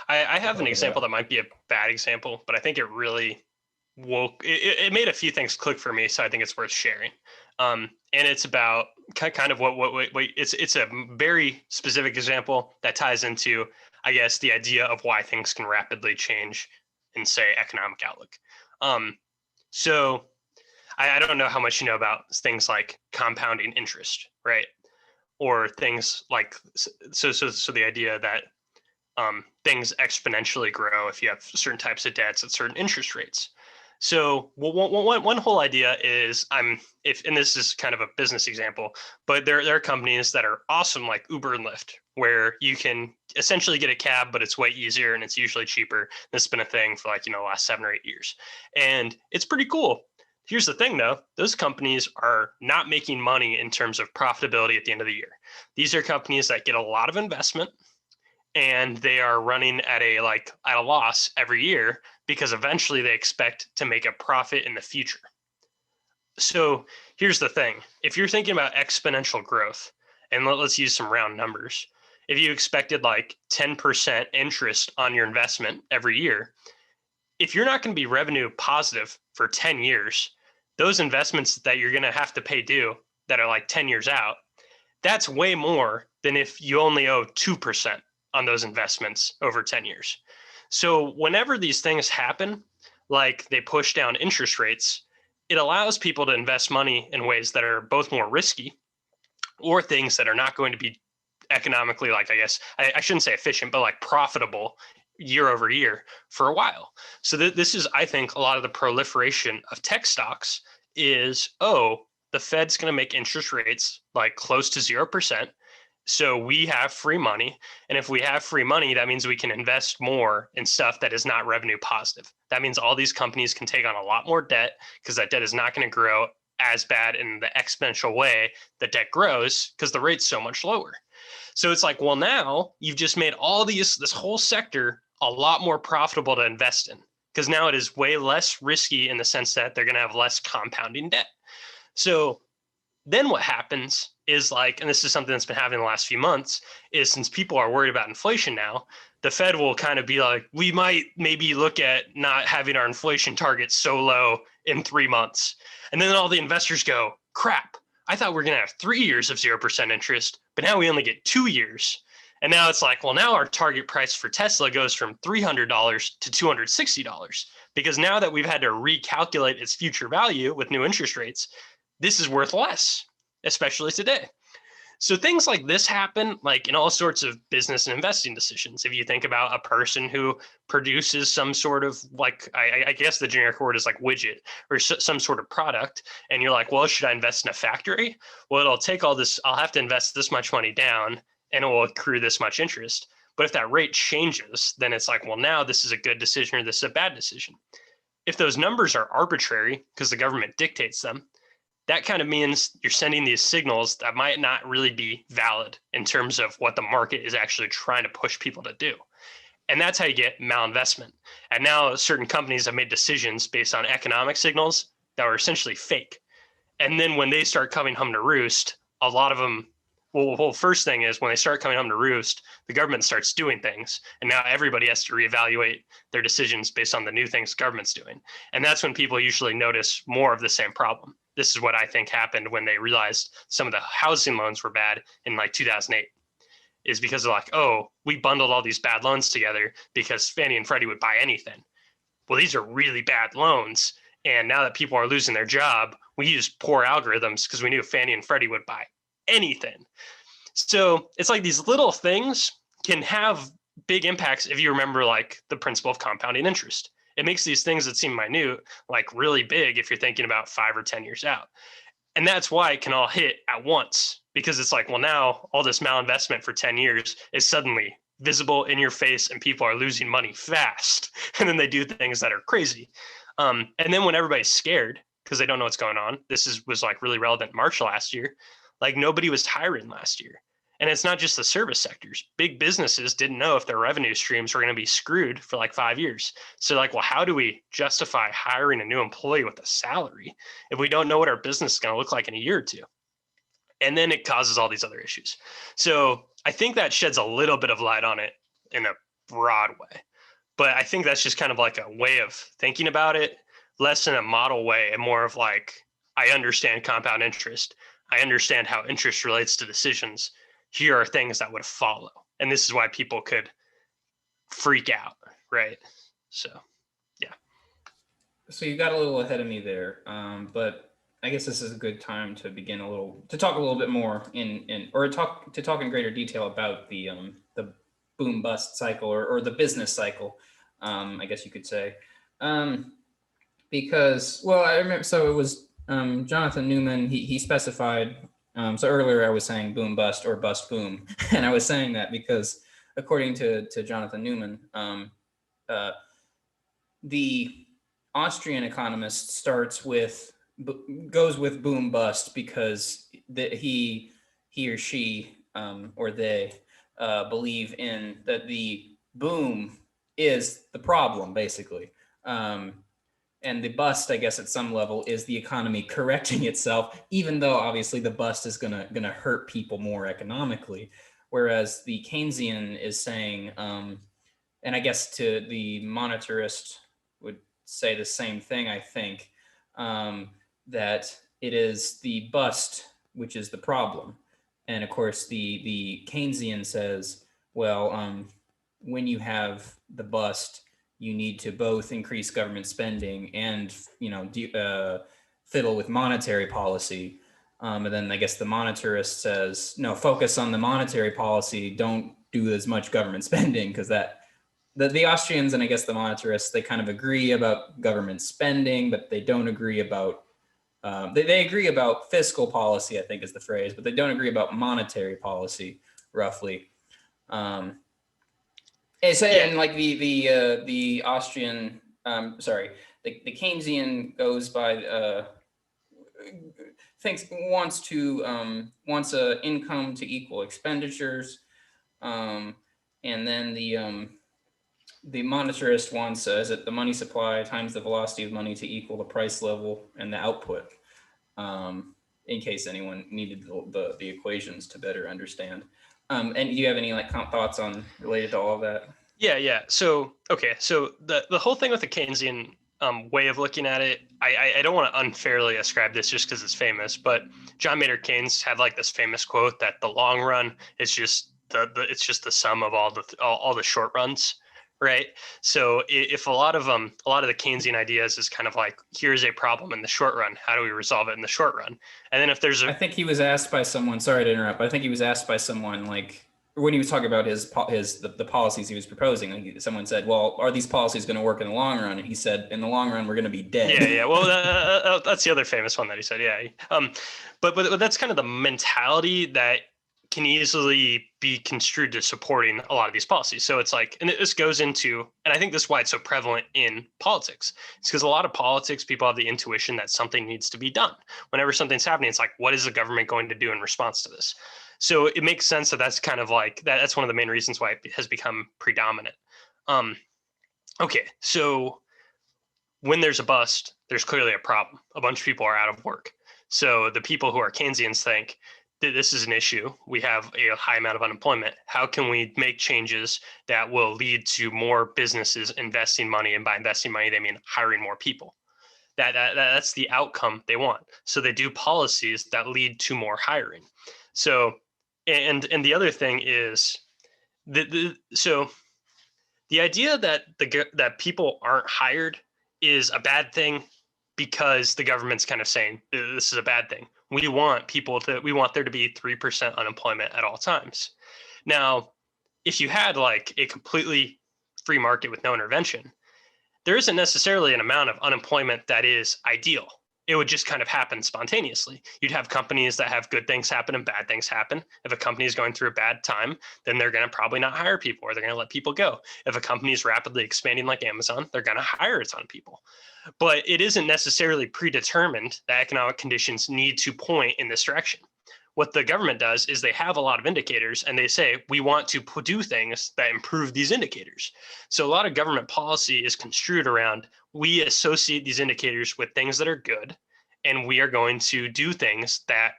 Speaker 2: I have an example that might be a bad example, but I think it really it made a few things click for me, so I think it's worth sharing. And it's about kind of what it's a very specific example that ties into, I guess, the idea of why things can rapidly change in, say, economic outlook. So I don't know how much you know about things like compounding interest, right? Or things like, so the idea that things exponentially grow if you have certain types of debts at certain interest rates. So one whole idea is and this is kind of a business example, but there are companies that are awesome like Uber and Lyft, where you can essentially get a cab, but it's way easier and it's usually cheaper. This has been a thing for like, the last 7 or 8 years. And it's pretty cool. Here's the thing though, those companies are not making money in terms of profitability at the end of the year. These are companies that get a lot of investment, and they are running at a loss every year because eventually they expect to make a profit in the future. So here's the thing. If you're thinking about exponential growth and let's use some round numbers. If you expected like 10% interest on your investment every year, if you're not going to be revenue positive for 10 years, those investments that you're going to have to pay due that are like 10 years out, that's way more than if you only owe 2% on those investments over 10 years. So whenever these things happen, like they push down interest rates, it allows people to invest money in ways that are both more risky or things that are not going to be economically, like, I guess, I shouldn't say efficient, but like profitable year over year for a while. So this is, I think, a lot of the proliferation of tech stocks is, the Fed's going to make interest rates like close to 0%. So we have free money. And if we have free money, that means we can invest more in stuff that is not revenue positive. That means all these companies can take on a lot more debt because that debt is not going to grow as bad in the exponential way that debt grows because the rate's so much lower. So it's like, well, now you've just made this whole sector a lot more profitable to invest in because now it is way less risky in the sense that they're going to have less compounding debt. So then what happens is like, and this is something that's been happening the last few months, is since people are worried about inflation now, the Fed will kind of be like, we might maybe look at not having our inflation target so low in 3 months. And then all the investors go, crap, I thought we were going to have 3 years of 0% interest, but now we only get 2 years. And now it's like, well, now our target price for Tesla goes from $300 to $260 because now that we've had to recalculate its future value with new interest rates, this is worth less, especially today. So things like this happen like in all sorts of business and investing decisions. If you think about a person who produces some sort of like, I guess the generic word is like widget or some sort of product, and you're like, well, should I invest in a factory? Well, it'll take all this, I'll have to invest this much money down and it will accrue this much interest. But if that rate changes, then it's like, well, now this is a good decision or this is a bad decision. If those numbers are arbitrary because the government dictates them, that kind of means you're sending these signals that might not really be valid in terms of what the market is actually trying to push people to do. And that's how you get malinvestment. And now certain companies have made decisions based on economic signals that are essentially fake. And then when they start coming home to roost, a lot of them, well, first thing is when they start coming home to roost, the government starts doing things. And now everybody has to reevaluate their decisions based on the new things the government's doing. And that's when people usually notice more of the same problem. This is what I think happened when they realized some of the housing loans were bad in like 2008, is because they're like, oh, we bundled all these bad loans together because Fannie and Freddie would buy anything. Well, these are really bad loans. And now that people are losing their job, we used poor algorithms because we knew Fannie and Freddie would buy anything. So it's like these little things can have big impacts if you remember like the principle of compounding interest. It makes these things that seem minute like really big if you're thinking about 5 or 10 years out. And that's why it can all hit at once, because it's like, well, now all this malinvestment for 10 years is suddenly visible in your face and people are losing money fast. And then they do things that are crazy. And then when everybody's scared because they don't know what's going on, was like really relevant in March last year. Like nobody was hiring last year. And it's not just the service sectors. Big businesses didn't know if their revenue streams were going to be screwed for like 5 years. So like, well, how do we justify hiring a new employee with a salary if we don't know what our business is going to look like in a year or two? And then it causes all these other issues. So I think that sheds a little bit of light on it in a broad way. But I think that's just kind of like a way of thinking about it, less in a model way and more of like, I understand compound interest. I understand how interest relates to decisions. Here are things that would follow. And this is why people could freak out, right? So, yeah.
Speaker 1: So you got a little ahead of me there, but I guess this is a good time to begin to talk a little bit more to talk in greater detail about the boom bust cycle or the business cycle, I guess you could say, because I remember. So it was Jonathan Newman. He specified. So earlier I was saying boom bust or bust boom, and I was saying that because according to Jonathan Newman, the Austrian economist goes with boom bust because he or she or they believe in that the boom is the problem basically, And the bust, I guess, at some level, is the economy correcting itself, even though obviously the bust is gonna hurt people more economically. Whereas the Keynesian is saying, and I guess to the monetarist would say the same thing, I think, that it is the bust which is the problem. And of course, the Keynesian says, well, when you have the bust, you need to both increase government spending and fiddle with monetary policy. And then I guess the monetarist says, no, focus on the monetary policy. Don't do as much government spending, because the Austrians and I guess the monetarists, they kind of agree about government spending, but they don't agree about they agree about fiscal policy, I think is the phrase, but they don't agree about monetary policy, roughly. And like the Austrian, the Keynesian goes by wants income to equal expenditures, and then the monetarist wants is it the money supply times the velocity of money to equal the price level and the output. In case anyone needed the equations to better understand. And do you have any thoughts on related to all of that?
Speaker 2: Yeah. So the whole thing with the Keynesian way of looking at it, I don't want to unfairly ascribe this just because it's famous, but John Maynard Keynes had like this famous quote that the long run is just it's just the sum of all the short runs, right? So if a lot of the Keynesian ideas is kind of like, here's a problem in the short run, how do we resolve it in the short run? And then if there's
Speaker 1: I think he was asked by someone, sorry to interrupt, but I think he was asked by someone like when he was talking about the policies he was proposing, like someone said, well, are these policies going to work in the long run? And he said, in the long run, we're going to be dead.
Speaker 2: Yeah. Well, that's the other famous one that he said. Yeah. But that's kind of the mentality that can easily be construed to supporting a lot of these policies. So it's like, and this goes into, and I think this is why it's so prevalent in politics. It's because a lot of politics, people have the intuition that something needs to be done. Whenever something's happening, it's like, what is the government going to do in response to this? So it makes sense that that's kind of like, that's one of the main reasons why it has become predominant. Okay, so when there's a bust, there's clearly a problem. A bunch of people are out of work. So the people who are Keynesians think that this is an issue. We have a high amount of unemployment. How can we make changes that will lead to more businesses investing money? And by investing money, they mean hiring more people. That's the outcome they want. So they do policies that lead to more hiring. So, and the other thing is so the idea that that people aren't hired is a bad thing because the government's kind of saying this is a bad thing. We want there to be 3% unemployment at all times. Now, if you had like a completely free market with no intervention, there isn't necessarily an amount of unemployment that is ideal. It would just kind of happen spontaneously. You'd have companies that have good things happen and bad things happen. If a company is going through a bad time, then they're going to probably not hire people, or they're going to let people go. If a company is rapidly expanding like Amazon, they're going to hire a ton of people. But it isn't necessarily predetermined that economic conditions need to point in this direction. What the government does is they have a lot of indicators and they say, we want to do things that improve these indicators. So a lot of government policy is construed around, we associate these indicators with things that are good, and we are going to do things that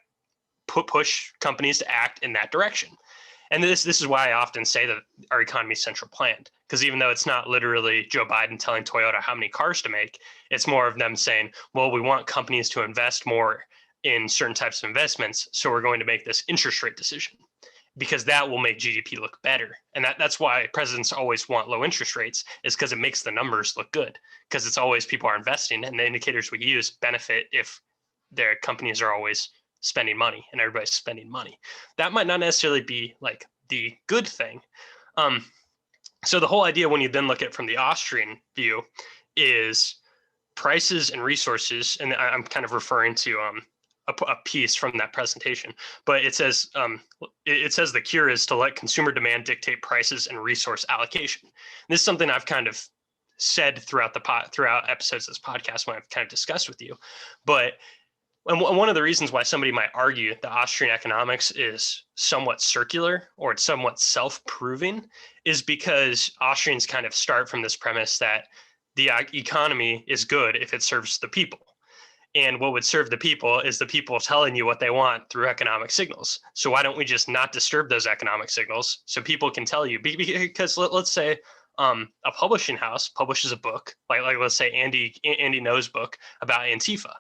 Speaker 2: push companies to act in that direction. And this is why I often say that our economy is central planned, because even though it's not literally Joe Biden telling Toyota how many cars to make, it's more of them saying, well, we want companies to invest more in certain types of investments, so we're going to make this interest rate decision because that will make GDP look better. And that's why presidents always want low interest rates, is because it makes the numbers look good, because it's always people are investing, and the indicators we use benefit if their companies are always spending money and everybody's spending money. That might not necessarily be like the good thing. So the whole idea when you then look at it from the Austrian view is prices and resources, and I'm kind of referring to a piece from that presentation, but it says the cure is to let consumer demand dictate prices and resource allocation. And this is something I've kind of said throughout episodes of this podcast when I've kind of discussed with you. But one of the reasons why somebody might argue that Austrian economics is somewhat circular or it's somewhat self-proving is because Austrians kind of start from this premise that the economy is good if it serves the people. And what would serve the people is the people telling you what they want through economic signals. So why don't we just not disturb those economic signals so people can tell you? Because let's say a publishing house publishes a book, like let's say Andy No's book about Antifa.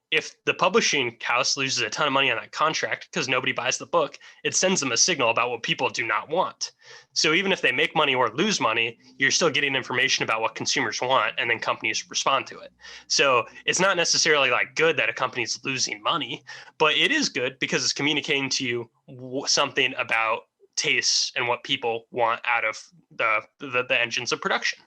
Speaker 2: If the publishing house loses a ton of money on that contract because nobody buys the book, it sends them a signal about what people do not want. So even if they make money or lose money, you're still getting information about what consumers want, and then companies respond to it. So it's not necessarily like good that a company's losing money, but it is good because it's communicating to you something about tastes and what people want out of the engines of production.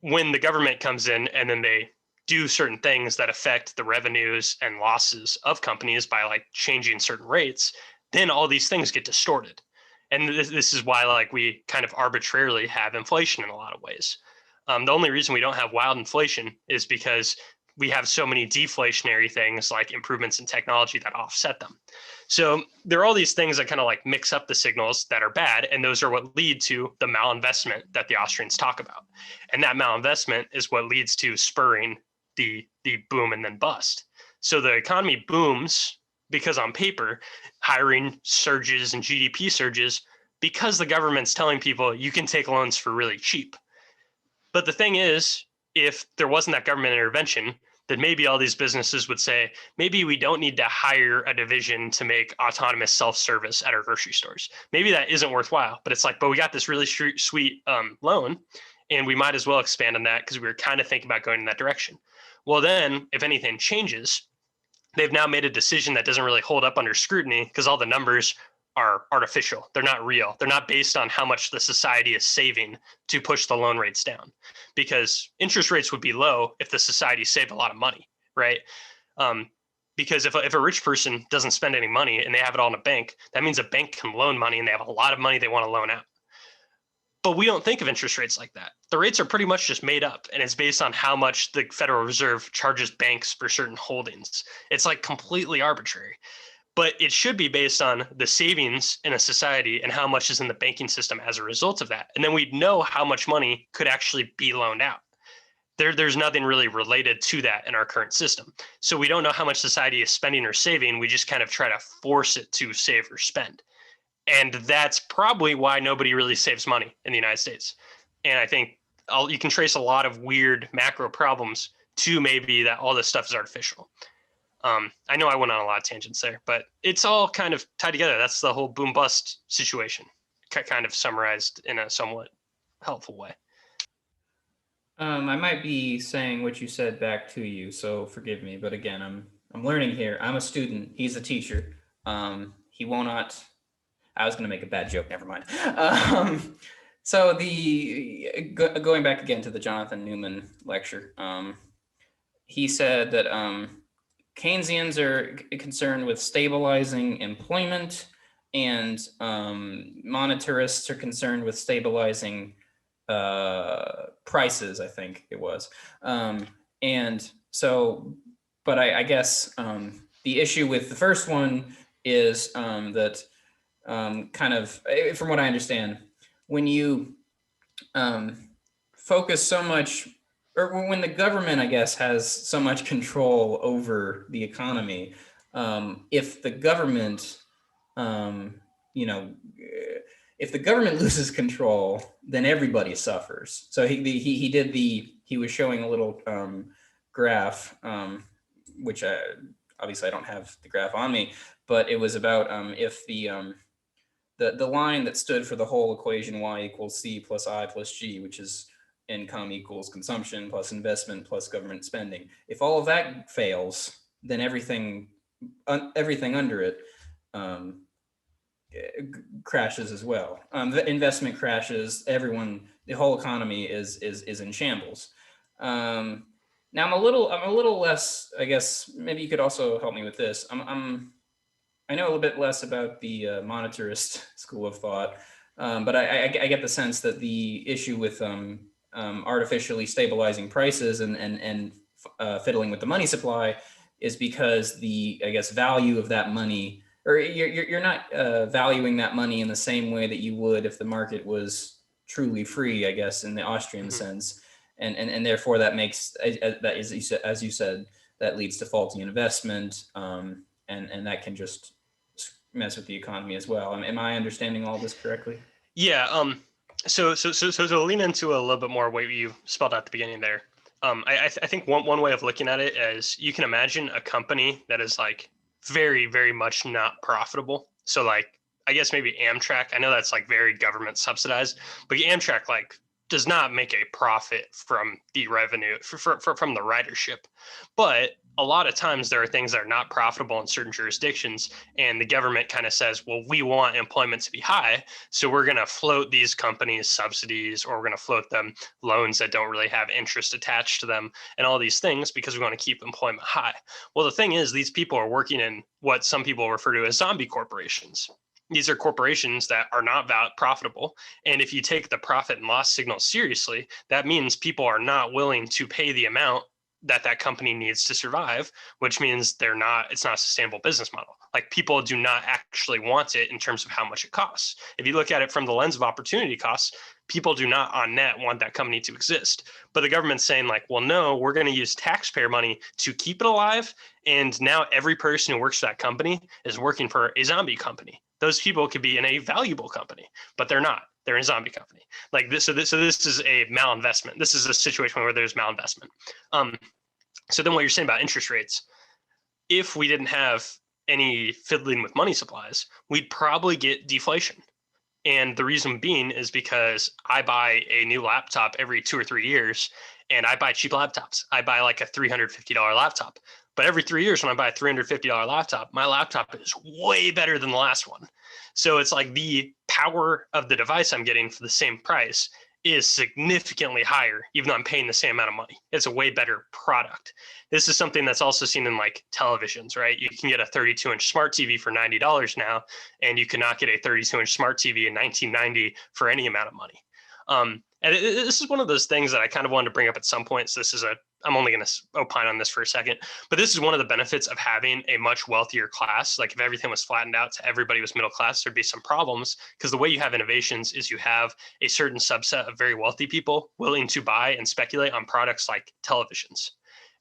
Speaker 2: When the government comes in and then they do certain things that affect the revenues and losses of companies by like changing certain rates, then all these things get distorted. And this is why like we kind of arbitrarily have inflation in a lot of ways. The only reason we don't have wild inflation is because we have so many deflationary things like improvements in technology that offset them. So there are all these things that kind of like mix up the signals that are bad, and those are what lead to the malinvestment that the Austrians talk about. And that malinvestment is what leads to spurring the boom and then bust. So the economy booms because on paper, hiring surges and GDP surges because the government's telling people you can take loans for really cheap. But the thing is, if there wasn't that government intervention, then maybe all these businesses would say, maybe we don't need to hire a division to make autonomous self-service at our grocery stores. Maybe that isn't worthwhile, but it's like, but we got this really sweet loan, and we might as well expand on that because we were kind of thinking about going in that direction. Well, then if anything changes, they've now made a decision that doesn't really hold up under scrutiny because all the numbers are artificial. They're not real. They're not based on how much the society is saving to push the loan rates down, because interest rates would be low if the society saved a lot of money, right? Because if a rich person doesn't spend any money and they have it all in a bank, that means a bank can loan money and they have a lot of money they want to loan out. But we don't think of interest rates like that. The rates are pretty much just made up, and it's based on how much the Federal Reserve charges banks for certain holdings. It's like completely arbitrary. But it should be based on the savings in a society and how much is in the banking system as a result of that. And then we'd know how much money could actually be loaned out. There's nothing really related to that in our current system. So we don't know how much society is spending or saving. We just kind of try to force it to save or spend. And that's probably why nobody really saves money in the United States. And I think you can trace a lot of weird macro problems to maybe that all this stuff is artificial. I know I went on a lot of tangents there, but it's all kind of tied together. That's the whole boom bust situation, kind of summarized in a somewhat helpful way.
Speaker 1: I might be saying what you said back to you, so forgive me. But again, I'm learning here. I'm a student. He's a teacher. He will not. I was going to make a bad joke. Never mind. So going back again to the Jonathan Newman lecture, he said that Keynesians are concerned with stabilizing employment, and monetarists are concerned with stabilizing prices, I think it was. And so, but I guess the issue with the first one is that kind of, from what I understand, when you focus so much, or when the government, I guess, has so much control over the economy, if the government, if the government loses control, then everybody suffers. So he was showing a little graph, which obviously I don't have the graph on me, but it was about if the line that stood for the whole equation, y equals c plus I plus g, which is income equals consumption plus investment plus government spending. If all of that fails, then everything under it crashes as well. The investment crashes. The whole economy is in shambles. Now I'm a little less. I guess maybe you could also help me with this. I know a little bit less about the monetarist school of thought, but I get the sense that the issue with artificially stabilizing prices and fiddling with the money supply is because the, I guess, value of that money, or you're not valuing that money in the same way that you would if the market was truly free, I guess, in the Austrian sense. and therefore that makes that is, as you said, that leads to faulty investment, and that can just mess with the economy as well. Am I understanding all this correctly?
Speaker 2: Yeah. So to lean into a little bit more what you spelled out at the beginning there. I think one way of looking at it is you can imagine a company that is like very, very much not profitable. So like, I guess maybe Amtrak. I know that's like very government subsidized, but Amtrak like does not make a profit from the revenue from the ridership. But a lot of times there are things that are not profitable in certain jurisdictions, and the government kind of says, well, we want employment to be high, so we're going to float these companies subsidies, or we're going to float them loans that don't really have interest attached to them, and all these things because we want to keep employment high. Well, the thing is, these people are working in what some people refer to as zombie corporations. These are corporations that are not profitable. And if you take the profit and loss signal seriously, that means people are not willing to pay the amount that company needs to survive, which means it's not a sustainable business model. Like, people do not actually want it in terms of how much it costs. If you look at it from the lens of opportunity costs, people do not on net want that company to exist. But the government's saying like, well, no, we're going to use taxpayer money to keep it alive. And now every person who works for that company is working for a zombie company. Those people could be in a valuable company, but they're not. They're in a zombie company. Like this. So this is a malinvestment. This is a situation where there's malinvestment. So then what you're saying about interest rates, if we didn't have any fiddling with money supplies, we'd probably get deflation. And the reason being is because I buy a new laptop every 2 or 3 years, and I buy cheap laptops. I buy like a $350 laptop. But every 3 years when I buy a $350 laptop, my laptop is way better than the last one. So it's like the power of the device I'm getting for the same price is significantly higher, even though I'm paying the same amount of money. It's a way better product. This is something that's also seen in like televisions, right? You can get a 32-inch smart TV for $90 now, and you cannot get a 32-inch smart TV in 1990 for any amount of money. This is one of those things that I kind of wanted to bring up at some point. So I'm only going to opine on this for a second, but this is one of the benefits of having a much wealthier class. Like, if everything was flattened out to everybody was middle class, there'd be some problems, because the way you have innovations is you have a certain subset of very wealthy people willing to buy and speculate on products like televisions.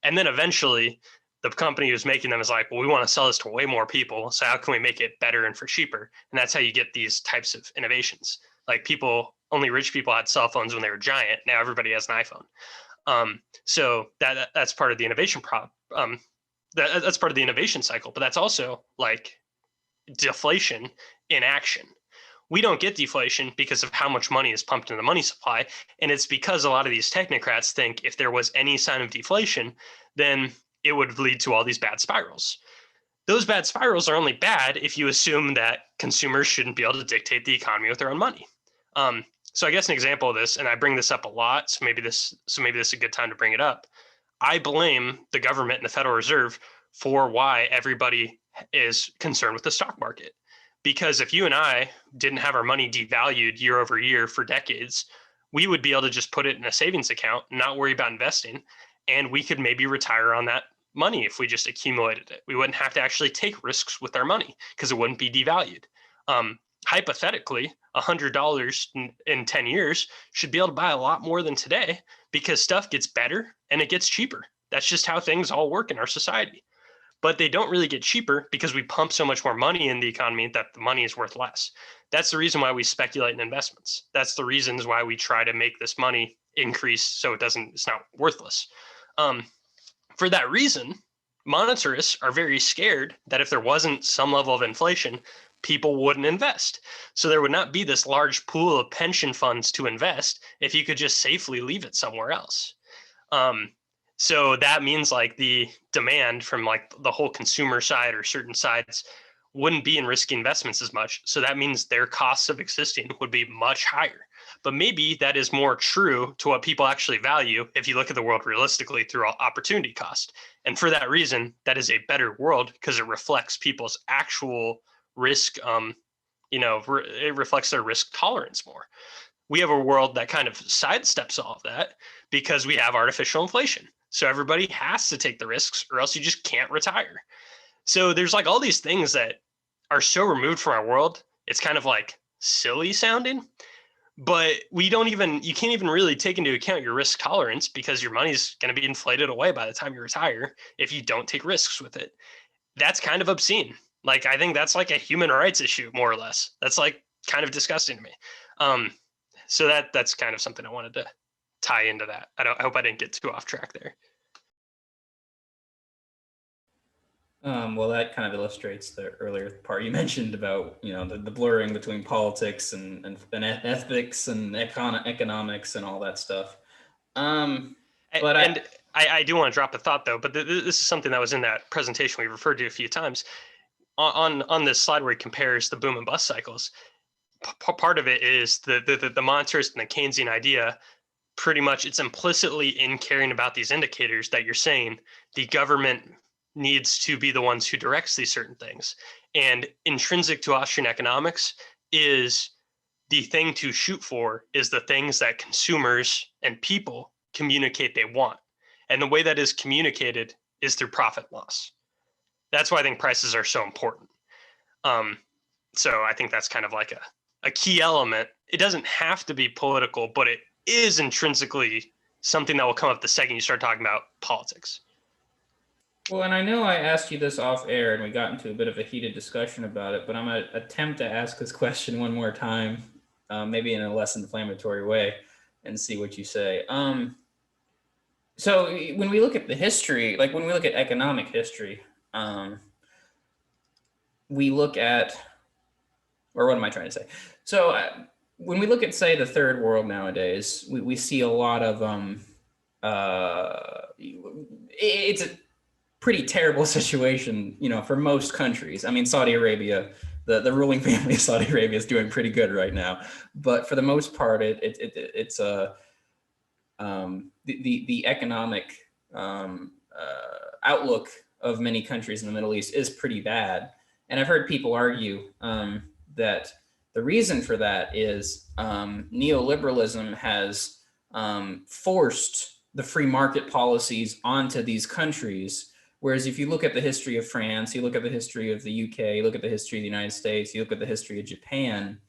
Speaker 2: And then eventually the company who's making them is like, well, we want to sell this to way more people. So how can we make it better and for cheaper? And that's how you get these types of innovations. Like, only rich people had cell phones when they were giant. Now everybody has an iPhone. So that's part of the innovation that's part of the innovation cycle, but that's also like deflation in action. We don't get deflation because of how much money is pumped into the money supply. And it's because a lot of these technocrats think if there was any sign of deflation, then it would lead to all these bad spirals. Those bad spirals are only bad if you assume that consumers shouldn't be able to dictate the economy with their own money. So I guess an example of this, and I bring this up a lot, so maybe this is a good time to bring it up. I blame the government and the Federal Reserve for why everybody is concerned with the stock market. Because if you and I didn't have our money devalued year over year for decades, we would be able to just put it in a savings account, not worry about investing, and we could maybe retire on that money if we just accumulated it. We wouldn't have to actually take risks with our money because it wouldn't be devalued. Hypothetically, $100 in 10 years should be able to buy a lot more than today, because stuff gets better and it gets cheaper. That's just how things all work in our society. But they don't really get cheaper because we pump so much more money in the economy that the money is worth less. That's the reason why we speculate in investments. That's the reasons why we try to make this money increase so it's not worthless. For that reason, monetarists are very scared that if there wasn't some level of inflation, people wouldn't invest. So there would not be this large pool of pension funds to invest if you could just safely leave it somewhere else. So that means like the demand from like the whole consumer side or certain sides wouldn't be in risky investments as much. So that means their costs of existing would be much higher. But maybe that is more true to what people actually value if you look at the world realistically through opportunity cost. And for that reason, that is a better world because it reflects people's actual risk. It reflects their risk tolerance more. We have a world that kind of sidesteps all of that because we have artificial inflation. So everybody has to take the risks or else you just can't retire. So there's like all these things that are so removed from our world, it's kind of like silly sounding. But you can't even really take into account your risk tolerance, because your money's going to be inflated away by the time you retire if you don't take risks with it. That's kind of obscene. Like, I think that's like a human rights issue, more or less. That's like kind of disgusting to me. So that's kind of something I wanted to tie into that. I hope I didn't get too off track there.
Speaker 1: Well, that kind of illustrates the earlier part you mentioned about, the blurring between politics and ethics and economics and all that stuff. But
Speaker 2: And I do want to drop a thought, though, but this is something that was in that presentation we referred to a few times. On this slide where he compares the boom and bust cycles, part of it is the monetarist and the Keynesian idea. Pretty much it's implicitly in caring about these indicators that you're saying the government needs to be the ones who directs these certain things. And intrinsic to Austrian economics is the thing to shoot for is the things that consumers and people communicate they want. And the way that is communicated is through profit loss. That's why I think prices are so important. So I think that's kind of like a key element. It doesn't have to be political, but it is intrinsically something that will come up the second you start talking about politics.
Speaker 1: Well, and I know I asked you this off air and we got into a bit of a heated discussion about it, but I'm going to attempt to ask this question one more time, maybe in a less inflammatory way, and see what you say. So when we look at the history, like when we look at economic history, we look at, or what am I trying to say? So when we look at, say, the third world nowadays, we see a lot of, it's a pretty terrible situation, for most countries. I mean, Saudi Arabia, the ruling family of Saudi Arabia is doing pretty good right now, but for the most part, it's the economic outlook of many countries in the Middle East is pretty bad. And I've heard people argue that the reason for that is neoliberalism has forced the free market policies onto these countries. Whereas if you look at the history of France, you look at the history of the UK, you look at the history of the United States, you look at the history of Japan,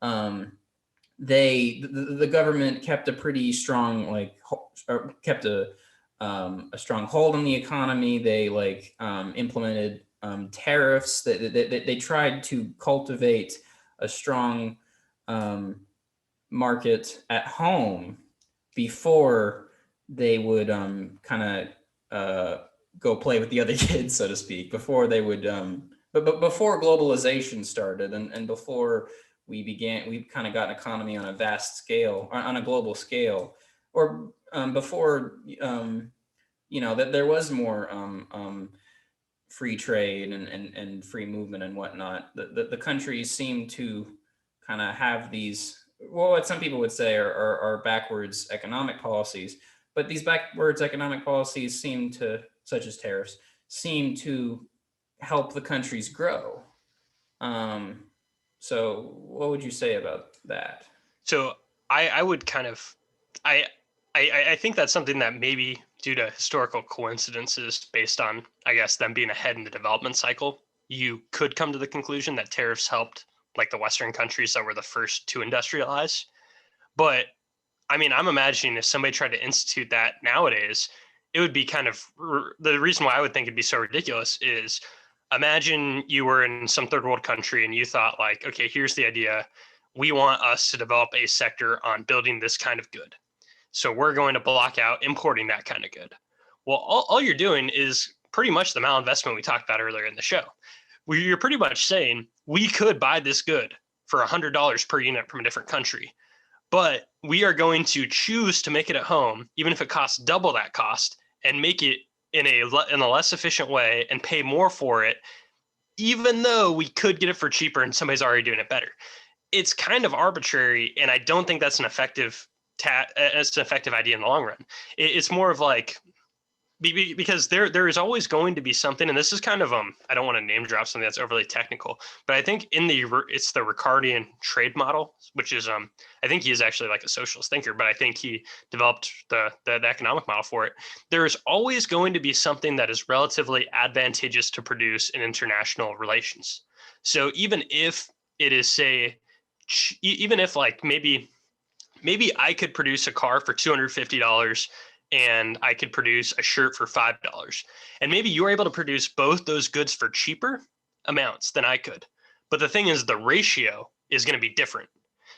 Speaker 1: the government kept a pretty strong kept a strong hold on the economy. They implemented tariffs. They tried to cultivate a strong market at home before they would kind of go play with the other kids, so to speak, before they would but before globalization started and before we kind of got an economy on a vast scale, on a global scale, or before that there was more free trade and free movement and whatnot. The countries seem to kind of have these, well, what some people would say are backwards economic policies, but these backwards economic policies seem to, such as tariffs, seem to help the countries grow. So what would you say about that?
Speaker 2: So I would kind of, I think that's something that maybe due to historical coincidences based on, I guess, them being ahead in the development cycle, you could come to the conclusion that tariffs helped like the Western countries that were the first to industrialize. But I mean, I'm imagining if somebody tried to institute that nowadays, it would be kind of, the reason why I would think it'd be so ridiculous is imagine you were in some third world country and you thought like, okay, here's the idea. We want us to develop a sector on building this kind of good. So we're going to block out importing that kind of good. Well, all you're doing is pretty much the malinvestment we talked about earlier in the show. Where you're pretty much saying we could buy this good for $100 per unit from a different country, but we are going to choose to make it at home, even if it costs double that cost, and make it in a less efficient way and pay more for it, even though we could get it for cheaper and somebody's already doing it better. It's kind of arbitrary, and I don't think that's an effective idea in the long run. It's more of like, because there is always going to be something, and this is kind of I don't want to name drop something that's overly technical, but I think it's the Ricardian trade model, which is I think he is actually like a socialist thinker, but I think he developed the economic model for it. There is always going to be something that is relatively advantageous to produce in international relations. So even if it is, say, even if like maybe maybe I could produce a car for $250 and I could produce a shirt for $5. And maybe you're able to produce both those goods for cheaper amounts than I could. But the thing is, the ratio is going to be different.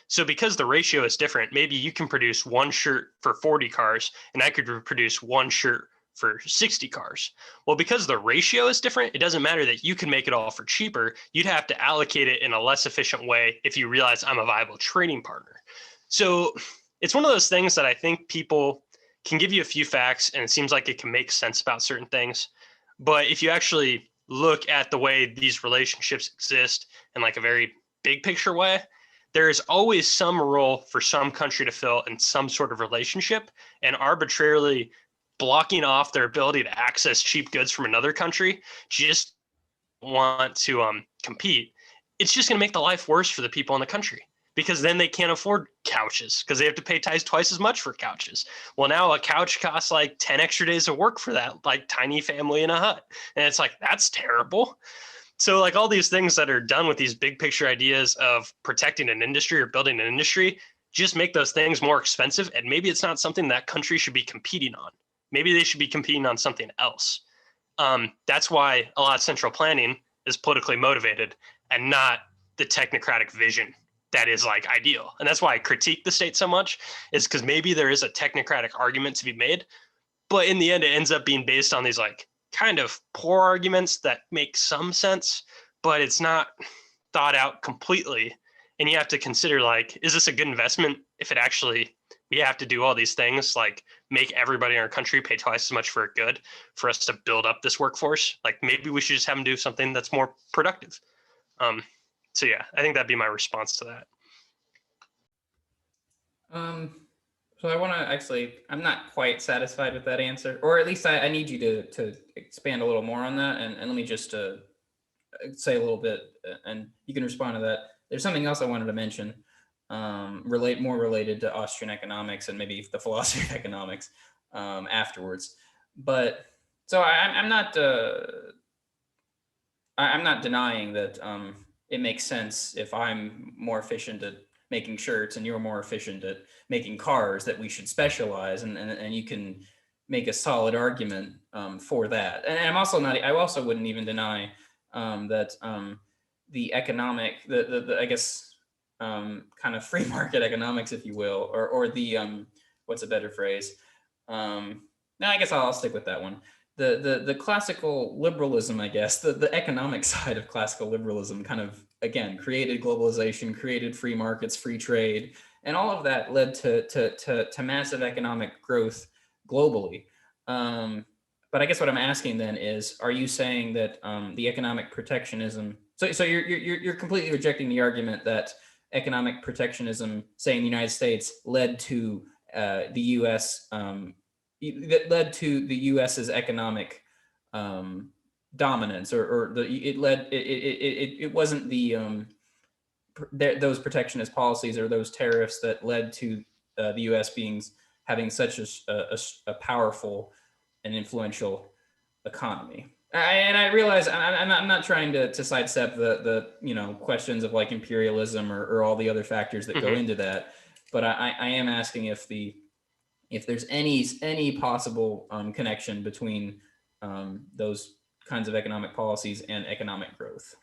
Speaker 2: So because the ratio is different, maybe you can produce one shirt for 40 cars and I could produce one shirt for 60 cars. Well, because the ratio is different, it doesn't matter that you can make it all for cheaper. You'd have to allocate it in a less efficient way if you realize I'm a viable trading partner. So it's one of those things that I think people can give you a few facts and it seems like it can make sense about certain things. But if you actually look at the way these relationships exist in like a very big picture way, there is always some role for some country to fill in some sort of relationship, and arbitrarily blocking off their ability to access cheap goods from another country just want to compete. It's just going to make the life worse for the people in the country, because then they can't afford couches because they have to pay twice as much for couches. Well, now a couch costs like 10 extra days of work for that like tiny family in a hut. And it's like, that's terrible. So like all these things that are done with these big picture ideas of protecting an industry or building an industry just make those things more expensive. And maybe it's not something that country should be competing on. Maybe they should be competing on something else. That's why a lot of central planning is politically motivated and not the technocratic vision that is like ideal. And that's why I critique the state so much, is because maybe there is a technocratic argument to be made, but in the end, it ends up being based on these like kind of poor arguments that make some sense, but it's not thought out completely. And you have to consider like, is this a good investment if it actually, we have to do all these things, like make everybody in our country pay twice as much for a good for us to build up this workforce? Like maybe we should just have them do something that's more productive. So yeah, I think that'd be my response to that.
Speaker 1: So I want to actually, I'm not quite satisfied with that answer, or at least I need you to expand a little more on that. And let me just say a little bit, and you can respond to that. There's something else I wanted to mention, more related to Austrian economics and maybe the philosophy of economics afterwards. But so I'm not denying that it makes sense if I'm more efficient at making shirts and you're more efficient at making cars, that we should specialize, and you can make a solid argument for that. And I'm also not, I also wouldn't even deny that the economic, the I guess kind of free market economics, if you will, or the what's a better phrase? No, I guess I'll stick with that one. The classical liberalism, I guess, the economic side of classical liberalism kind of, again, created globalization, created free markets, free trade, and all of that led to massive economic growth globally. But I guess what I'm asking then is, are you saying that the economic protectionism, so you're completely rejecting the argument that economic protectionism, say in the United States, led to the U.S. That led to the U.S.'s economic dominance, or it wasn't those protectionist policies or those tariffs that led to the U.S. having such a powerful and influential economy. And I realize I'm not trying to sidestep the questions of like imperialism or all the other factors that go into that, but I am asking if there's any possible connection between those kinds of economic policies and economic growth.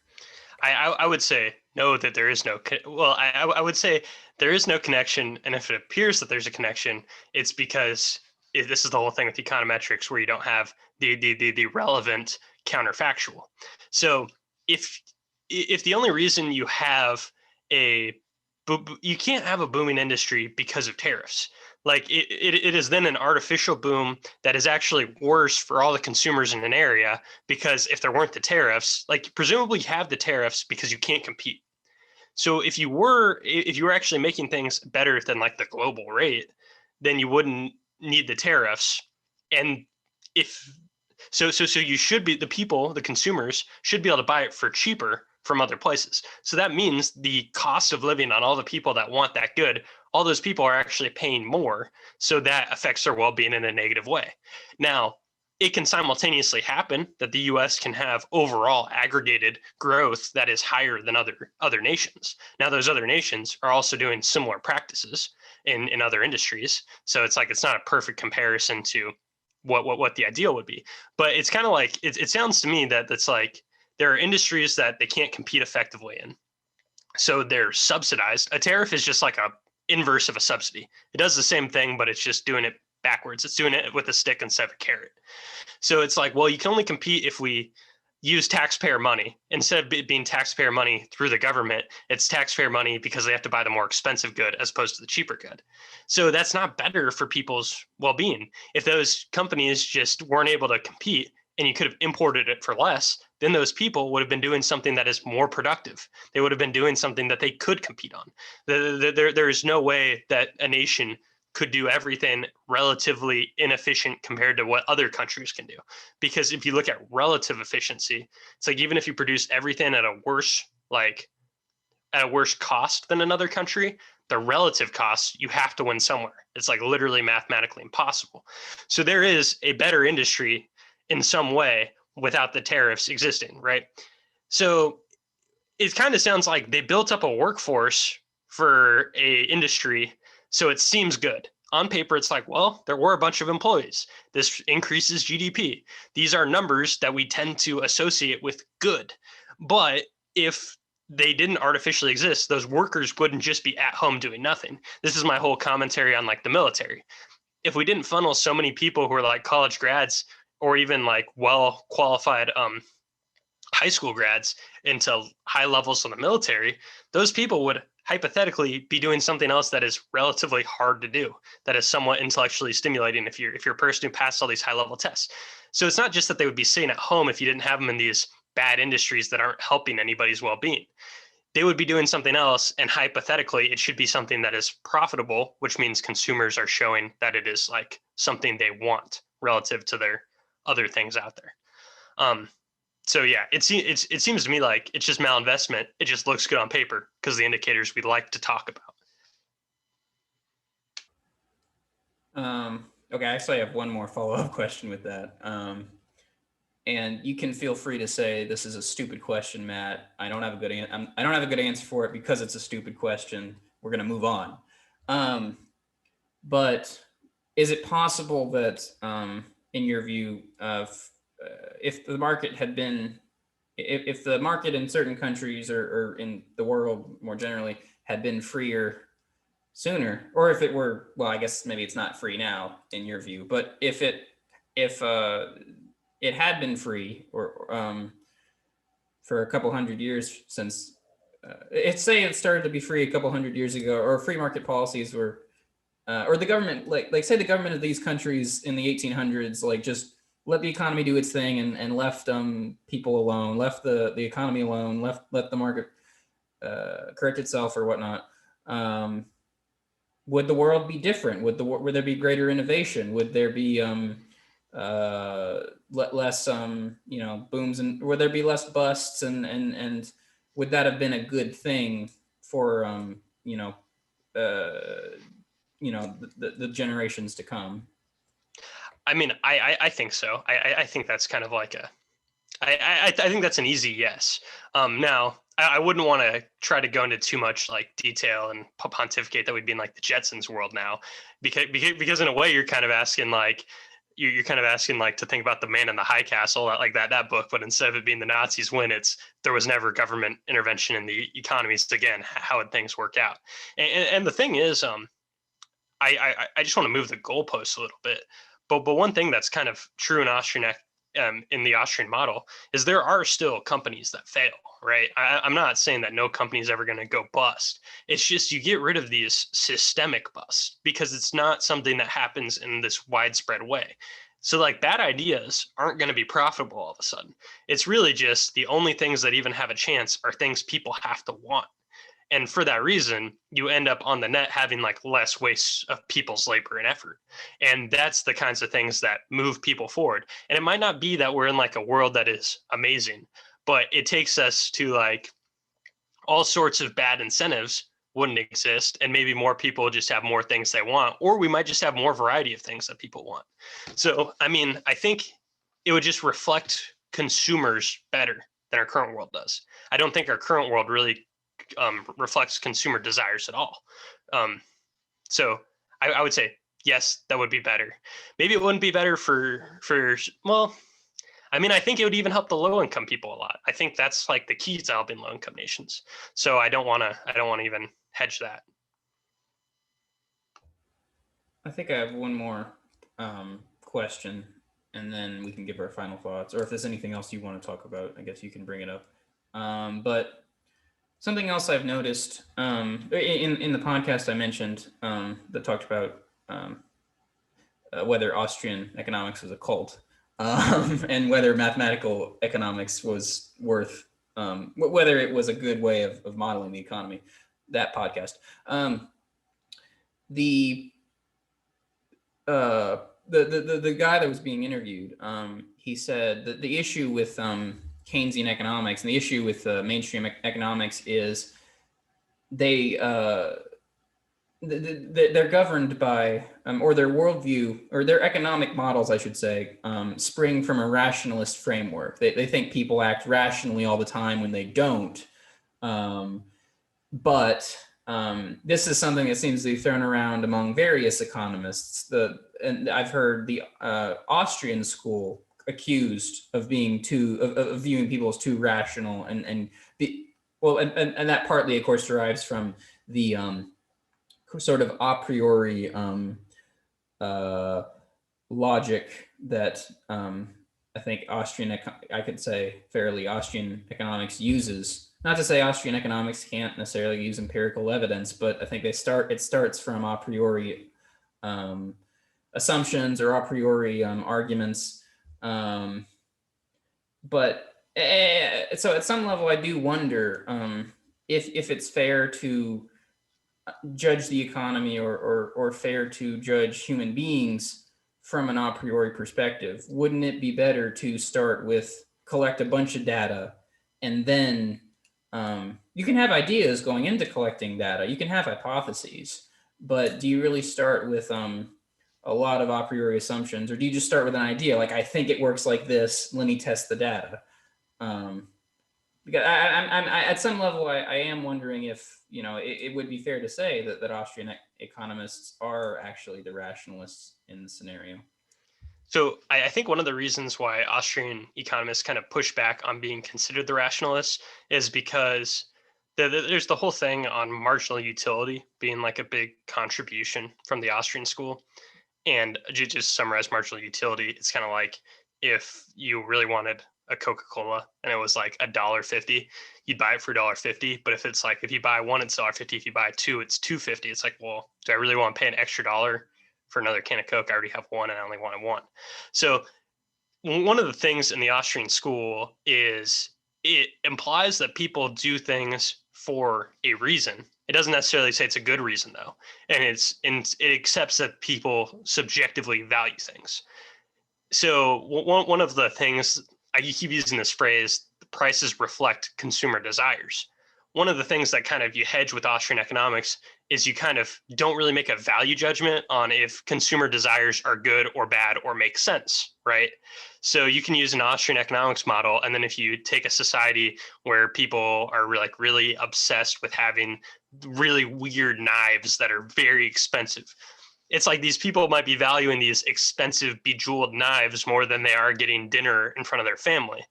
Speaker 2: I would say no, that there is no, well, I would say there is no connection. And if it appears that there's a connection, it's because this is the whole thing with econometrics, where you don't have the relevant counterfactual. So if the only reason you can't have a booming industry because of tariffs. Like it is then an artificial boom that is actually worse for all the consumers in an area, because if there weren't the tariffs, like presumably you have the tariffs because you can't compete. So if you were actually making things better than like the global rate, then you wouldn't need the tariffs. And so you should be, the consumers should be able to buy it for cheaper from other places. So that means the cost of living on all the people that want that good, all those people are actually paying more. So that affects their well-being in a negative way. Now, it can simultaneously happen that the US can have overall aggregated growth that is higher than other nations. Now, those other nations are also doing similar practices in other industries. So it's like it's not a perfect comparison to what the ideal would be. But it's kind of like it sounds to me that that's like there are industries that they can't compete effectively in. So they're subsidized. A tariff is just like a inverse of a subsidy. It does the same thing, but it's just doing it backwards. It's doing it with a stick instead of a carrot. So it's like, well, you can only compete if we use taxpayer money. Instead of it being taxpayer money through the government, it's taxpayer money because they have to buy the more expensive good as opposed to the cheaper good. So that's not better for people's well-being. If those companies just weren't able to compete and you could have imported it for less, then those people would have been doing something that is more productive. They would have been doing something that they could compete on. There is no way that a nation could do everything relatively inefficient compared to what other countries can do. Because if you look at relative efficiency, it's like even if you produce everything at a worse cost than another country, the relative cost, you have to win somewhere. It's like literally mathematically impossible. So there is a better industry in some way without the tariffs existing, right? So it kind of sounds like they built up a workforce for a industry, so it seems good. On paper, it's like, well, there were a bunch of employees. This increases GDP. These are numbers that we tend to associate with good. But if they didn't artificially exist, those workers wouldn't just be at home doing nothing. This is my whole commentary on like the military. If we didn't funnel so many people who are like college grads or even like well qualified high school grads into high levels of the military, those people would hypothetically be doing something else that is relatively hard to do, that is somewhat intellectually stimulating if you're a person who passed all these high level tests. So it's not just that they would be sitting at home if you didn't have them in these bad industries that aren't helping anybody's well-being. They would be doing something else, and hypothetically it should be something that is profitable, which means consumers are showing that it is like something they want relative to their other things out there. So yeah, it seems to me like it's just malinvestment. It just looks good on paper because the indicators we like to talk
Speaker 1: about. Okay, actually, I have one more follow-up question with that. And you can feel free to say this is a stupid question, Matt. I don't have a good answer for it because it's a stupid question. We're going to move on. But is it possible that, in your view, if the market had been, if the market in certain countries or in the world more generally had been freer sooner, or if it were, well, I guess maybe it's not free now in your view, but if it had been free or for a couple hundred years since, say it started to be free a couple hundred years ago, or free market policies were, or the government, like say the government of these countries in the 1800s, like just let the economy do its thing and left people alone, left the economy alone, let the market correct itself or whatnot. Would the world be different? Would there be greater innovation? Would there be less booms, and would there be less busts, and would that have been a good thing for the generations to come?
Speaker 2: I mean, I think so. I think that's kind of like I think that's an easy yes. Now, I wouldn't want to try to go into too much like detail and pontificate that we'd be in like the Jetsons world now, because in a way you're kind of asking like you're kind of asking like to think about the Man in the High Castle, like that book, but instead of it being the Nazis win, it's there was never government intervention in the economies. Again, how would things work out? And the thing is, I just want to move the goalposts a little bit. But one thing that's kind of true in the Austrian model is there are still companies that fail, right? I'm not saying that no company is ever going to go bust. It's just you get rid of these systemic busts because it's not something that happens in this widespread way. So like bad ideas aren't going to be profitable all of a sudden. It's really just the only things that even have a chance are things people have to want. And for that reason, you end up on the net having like less waste of people's labor and effort. And that's the kinds of things that move people forward. And it might not be that we're in like a world that is amazing, but it takes us to like all sorts of bad incentives wouldn't exist. And maybe more people just have more things they want, or we might just have more variety of things that people want. So, I mean, I think it would just reflect consumers better than our current world does. I don't think our current world really reflects consumer desires at all. So I would say, yes, that would be better. Maybe it wouldn't be better well, I mean, I think it would even help the low income people a lot. I think that's like the key to helping low income nations. So I don't want to even hedge that.
Speaker 1: I think I have one more question, and then we can give our final thoughts. Or if there's anything else you want to talk about, I guess you can bring it up. But something else I've noticed in the podcast I mentioned that talked about whether Austrian economics was a cult, and whether mathematical economics was worth, whether it was a good way of modeling the economy. That podcast. The guy that was being interviewed, he said that the issue with Keynesian economics and the issue with mainstream economics is they're governed by, or their worldview, or their economic models, I should say, spring from a rationalist framework. They think people act rationally all the time when they don't. But this is something that seems to be thrown around among various economists. And I've heard the Austrian School accused of being of viewing people as too rational, and that partly, of course, derives from the sort of a priori logic that I think I could say fairly Austrian economics uses. Not to say Austrian economics can't necessarily use empirical evidence, but I think it starts from a priori assumptions or a priori arguments. But so at some level, I do wonder if it's fair to judge the economy or fair to judge human beings from an a priori perspective. Wouldn't it be better to start with collect a bunch of data, and then you can have ideas going into collecting data, you can have hypotheses, but do you really start with a lot of a priori assumptions, or do you just start with an idea like, I think it works like this, let me test the data? Because I at some level I am wondering if it would be fair to say that Austrian economists are actually the rationalists in the scenario.
Speaker 2: So I think one of the reasons why Austrian economists kind of push back on being considered the rationalists is because there's the whole thing on marginal utility being like a big contribution from the Austrian school. And to just summarize marginal utility, it's kind of like if you really wanted a Coca-Cola and it was like $1.50, you'd buy it for $1.50. But if it's like, if you buy one, it's $1.50. If you buy two, it's $2.50. It's like, well, do I really want to pay an extra dollar for another can of Coke? I already have one and I only wanted one. So one of the things in the Austrian school is it implies that people do things for a reason. It doesn't necessarily say it's a good reason though. And it accepts that people subjectively value things. So one of the things, I keep using this phrase, the prices reflect consumer desires. One of the things that kind of you hedge with Austrian economics is you kind of don't really make a value judgment on if consumer desires are good or bad or make sense, right? So you can use an Austrian economics model, and then if you take a society where people are really obsessed with having really weird knives that are very expensive, it's like these people might be valuing these expensive bejeweled knives more than they are getting dinner in front of their family.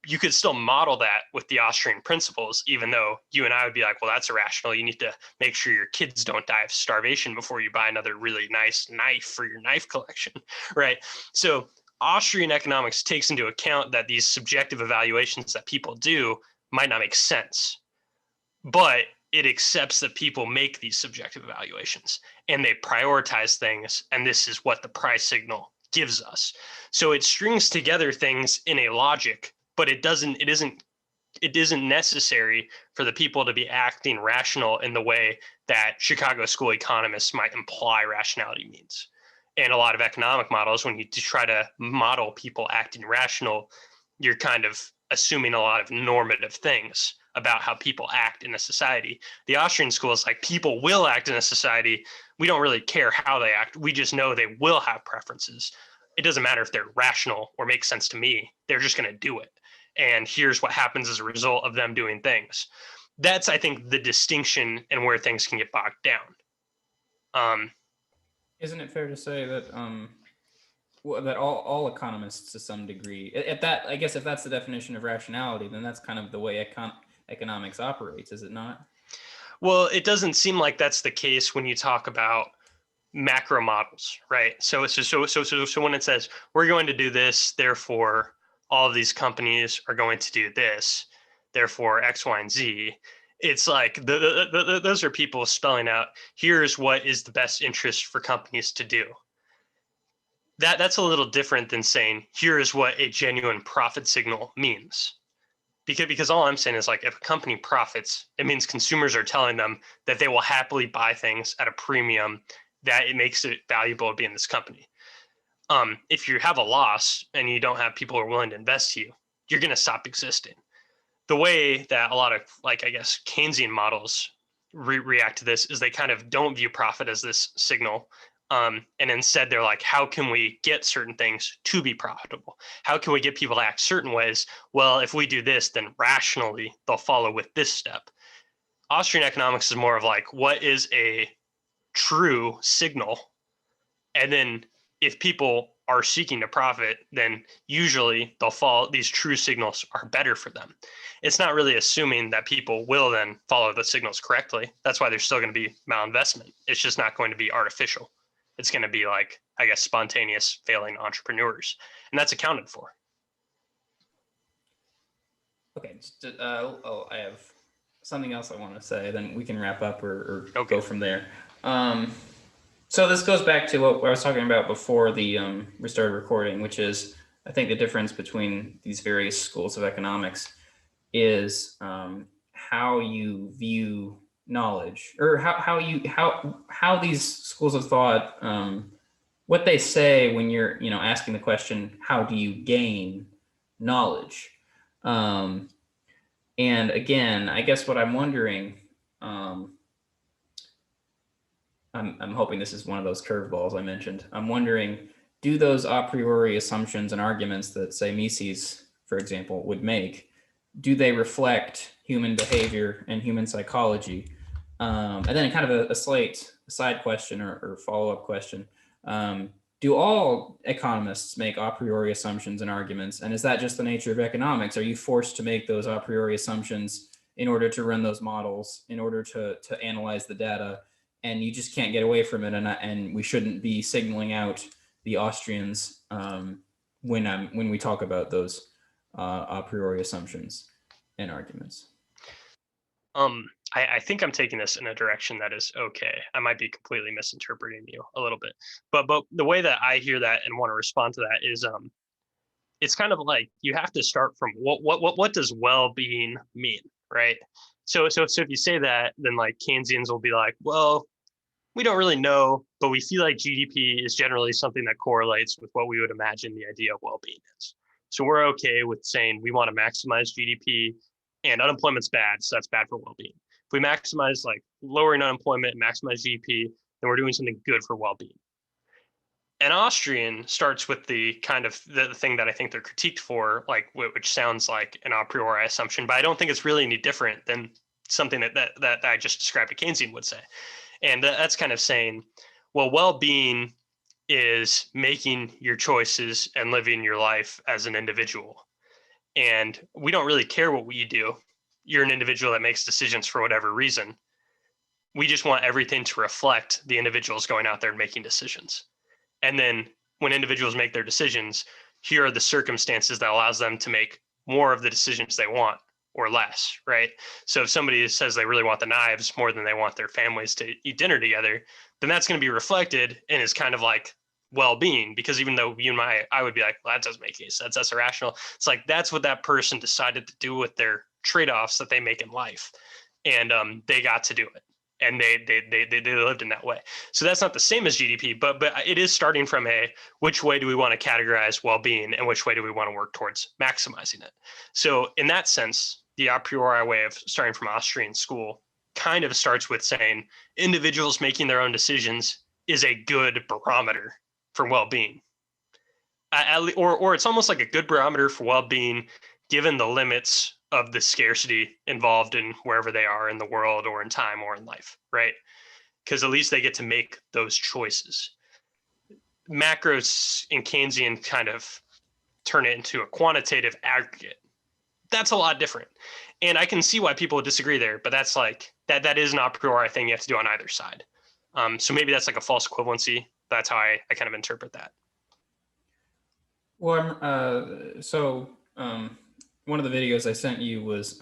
Speaker 2: You could still model that with the Austrian principles, even though you and I would be like, well, that's irrational. You need to make sure your kids don't die of starvation before you buy another really nice knife for your knife collection, right? So Austrian economics takes into account that these subjective evaluations that people do might not make sense, but it accepts that people make these subjective evaluations and they prioritize things. And this is what the price signal gives us. So it strings together things in a logic, but it isn't necessary for the people to be acting rational in the way that Chicago school economists might imply rationality means. And a lot of economic models, when you try to model people acting rational, you're kind of assuming a lot of normative things about how people act in a society. The Austrian school is like, people will act in a society. We don't really care how they act. We just know they will have preferences. it doesn't matter if they're rational or make sense to me. They're just going to do it. And here's what happens as a result of them doing things. That's, I think, the distinction and where things can get bogged down.
Speaker 1: Isn't it fair to say that that all economists to some degree, at that, I guess if that's the definition of rationality, then that's kind of the way economics operates, is it not?
Speaker 2: Well, it doesn't seem like that's the case when you talk about macro models, right? So when it says we're going to do this, therefore all of these companies are going to do this, therefore X, Y, and Z. It's like those are people spelling out, here's what is the best interest for companies to do. That's a little different than saying, here is what a genuine profit signal means. Because all I'm saying is, like, if a company profits, it means consumers are telling them that they will happily buy things at a premium, that it makes it valuable to be in this company. If you have a loss and you don't have people who are willing to invest to you, you're going to stop existing. The way that a lot of, like, I guess, Keynesian models react to this is they kind of don't view profit as this signal. And instead, they're like, how can we get certain things to be profitable? How can we get people to act certain ways? Well, if we do this, then rationally, they'll follow with this step. Austrian economics is more of like, what is a true signal? And then if people are seeking to profit, then usually they'll follow, these true signals are better for them. It's not really assuming that people will then follow the signals correctly. That's why there's still going to be malinvestment. It's just not going to be artificial. It's going to be, like, I guess, spontaneous failing entrepreneurs. And that's accounted for.
Speaker 1: Okay. I have something else I want to say, then we can wrap up or
Speaker 2: Okay.
Speaker 1: go from there. So this goes back to what I was talking about before we started recording, which is, I think the difference between these various schools of economics is how you view knowledge, or how these schools of thought, what they say when you're asking the question, how do you gain knowledge? And again, I guess what I'm wondering, I'm hoping this is one of those curveballs I mentioned. I'm wondering, do those a priori assumptions and arguments that, say, Mises, for example, would make, do they reflect human behavior and human psychology? And then kind of a side question or follow-up question. Do all economists make a priori assumptions and arguments? And is that just the nature of economics? Are you forced to make those a priori assumptions in order to run those models, in order to analyze the data, and you just can't get away from it? And we shouldn't be signaling out the Austrians when we talk about those a priori assumptions and arguments.
Speaker 2: I think I'm taking this in a direction that is okay. I might be completely misinterpreting you a little bit, but the way that I hear that and want to respond to that is, it's kind of like you have to start from what does well-being mean, right? So if you say that, then, like, Keynesians will be like, well, we don't really know, but we feel like GDP is generally something that correlates with what we would imagine the idea of well-being is. So we're okay with saying we want to maximize GDP, and unemployment's bad, so that's bad for well-being. If we maximize, like, lowering unemployment and maximize GDP, then we're doing something good for well-being. An Austrian starts with the kind of the thing that I think they're critiqued for, like, which sounds like an a priori assumption, but I don't think it's really any different than something that I just described a Keynesian would say. And that's kind of saying, well, well-being is making your choices and living your life as an individual. And we don't really care what you do. You're an individual that makes decisions for whatever reason. We just want everything to reflect the individuals going out there and making decisions. And then when individuals make their decisions, here are the circumstances that allows them to make more of the decisions they want or less, right? So if somebody says they really want the knives more than they want their families to eat dinner together, then that's going to be reflected and is kind of like well-being, because even though you and I would be like, well, that doesn't make any sense, that's irrational. It's like, that's what that person decided to do with their trade-offs that they make in life. And they got to do it. And they lived in that way. So that's not the same as GDP, but it is starting from which way do we want to categorize well-being and which way do we want to work towards maximizing it? So in that sense, the a priori way of starting from Austrian School kind of starts with saying individuals making their own decisions is a good barometer for well-being. or it's almost like a good barometer for well-being, given the limits of the scarcity involved in wherever they are in the world or in time or in life, right? Because at least they get to make those choices. Macros in Keynesian kind of turn it into a quantitative aggregate. That's a lot different. And I can see why people would disagree there, but that's like that is an a priori thing you have to do on either side. So maybe that's like a false equivalency. That's how I kind of interpret that.
Speaker 1: Well, one of the videos I sent you was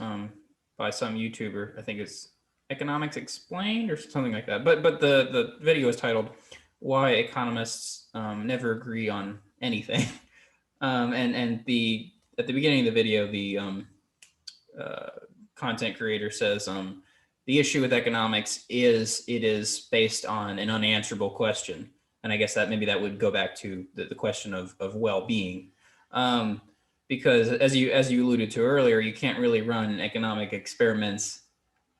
Speaker 1: by some YouTuber. I think it's Economics Explained or something like that. But the video is titled "Why Economists Never Agree on Anything." And the at the beginning of the video, the content creator says the issue with economics is it is based on an unanswerable question. And I guess that maybe that would go back to the question of well-being, because as you alluded to earlier, you can't really run economic experiments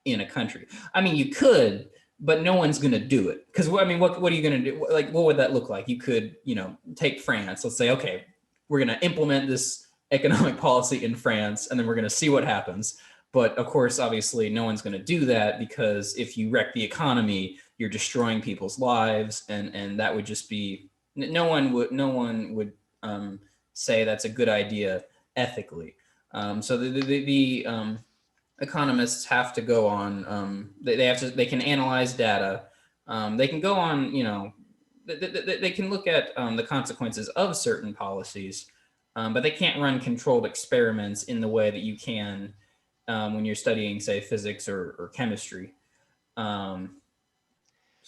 Speaker 1: in a country. I mean, you could, but no one's going to do it. Because I mean, what are you going to do? Like, what would that look like? You could, take France. Let's say, okay, we're going to implement this economic policy in France, and then we're going to see what happens. But of course, obviously, no one's going to do that, because if you wreck the economy, you're destroying people's lives, and that would just be no one would say that's a good idea ethically. So the economists have to go on. They can analyze data. They can go on. They can look at the consequences of certain policies, but they can't run controlled experiments in the way that you can when you're studying, say, physics or chemistry.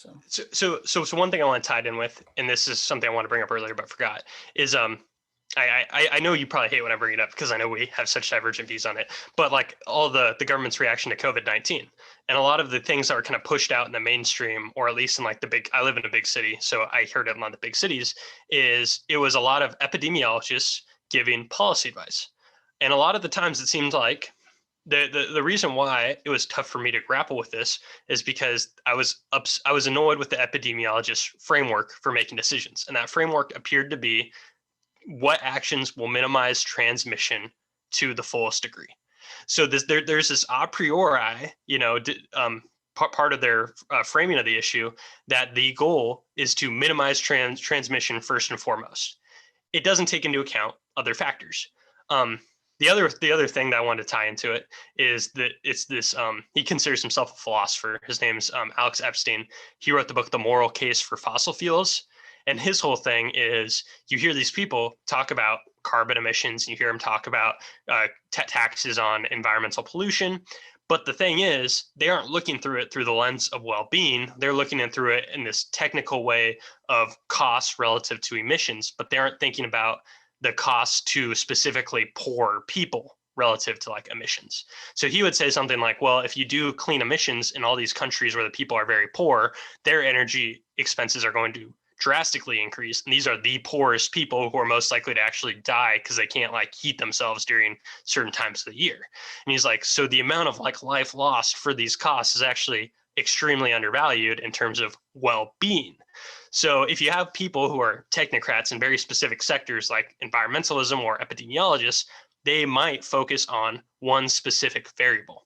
Speaker 2: So one thing I want to tie it in with, and this is something I want to bring up earlier but forgot, is I know you probably hate when I bring it up because I know we have such divergent views on it, but like all the government's reaction to COVID-19 and a lot of the things that are kind of pushed out in the mainstream, or at least in like I live in a big city, so I heard it in a lot of the big cities, it was a lot of epidemiologists giving policy advice. And a lot of the times it seemed like the reason why it was tough for me to grapple with this is because I was annoyed with the epidemiologist framework for making decisions, and that framework appeared to be what actions will minimize transmission to the fullest degree. So there's this a priori, part of their framing of the issue, that the goal is to minimize transmission first and foremost. It doesn't take into account other factors. The other thing that I wanted to tie into it is that it's this. He considers himself a philosopher. His name's Alex Epstein. He wrote the book The Moral Case for Fossil Fuels. And his whole thing is, you hear these people talk about carbon emissions, and you hear them talk about taxes on environmental pollution. But the thing is, they aren't looking through it through the lens of well-being. They're looking through it in this technical way of costs relative to emissions, but they aren't thinking about the cost to specifically poor people relative to like emissions. So he would say something like, well, if you do clean emissions in all these countries where the people are very poor, their energy expenses are going to drastically increase. And these are the poorest people who are most likely to actually die because they can't like heat themselves during certain times of the year. And he's like, so the amount of like life lost for these costs is actually extremely undervalued in terms of well-being. So if you have people who are technocrats in very specific sectors like environmentalism or epidemiologists, they might focus on one specific variable.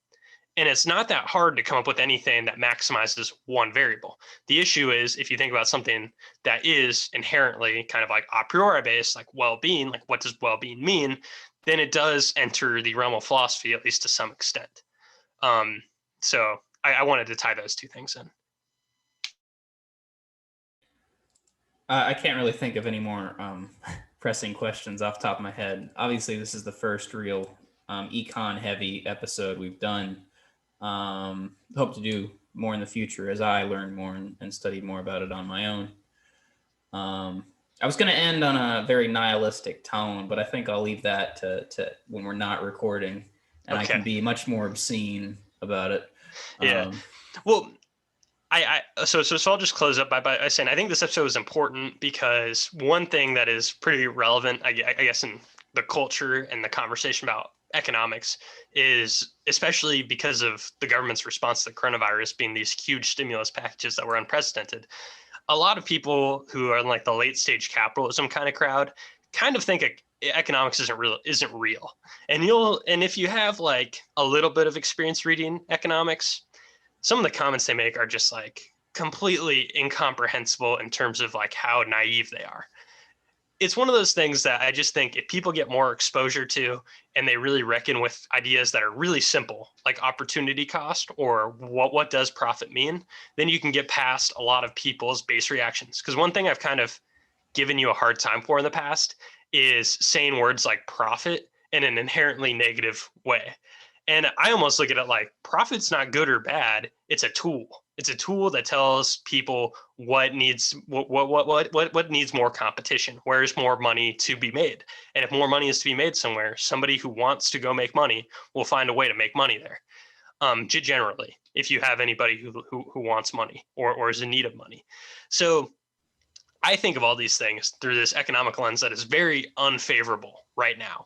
Speaker 2: And it's not that hard to come up with anything that maximizes one variable. The issue is if you think about something that is inherently kind of like a priori based, like well-being, like what does well-being mean, then it does enter the realm of philosophy, at least to some extent. So I wanted to tie those two things in.
Speaker 1: I can't really think of any more pressing questions off the top of my head. Obviously, this is the first real econ heavy episode we've done. Hope to do more in the future as I learn more and study more about it on my own. I was going to end on a very nihilistic tone, but I think I'll leave that to when we're not recording, and I can be much more obscene about it.
Speaker 2: Yeah. Well, so I'll just close up by saying I think this episode is important because one thing that is pretty relevant, I guess, in the culture and the conversation about economics is, especially because of the government's response to the coronavirus being these huge stimulus packages that were unprecedented, a lot of people who are in like the late stage capitalism kind of crowd kind of think economics isn't real. And if you have like a little bit of experience reading economics, some of the comments they make are just like completely incomprehensible in terms of like how naive they are. It's one of those things that I just think if people get more exposure to and they really reckon with ideas that are really simple, like opportunity cost or what does profit mean, then you can get past a lot of people's base reactions. Because one thing I've kind of given you a hard time for in the past is saying words like profit in an inherently negative way. And I almost look at it like profit's not good or bad. It's a tool. It's a tool that tells people what needs more competition, where's more money to be made. And if more money is to be made somewhere, somebody who wants to go make money will find a way to make money there. Generally, if you have anybody who wants money or is in need of money. So I think of all these things through this economic lens that is very unfavorable right now.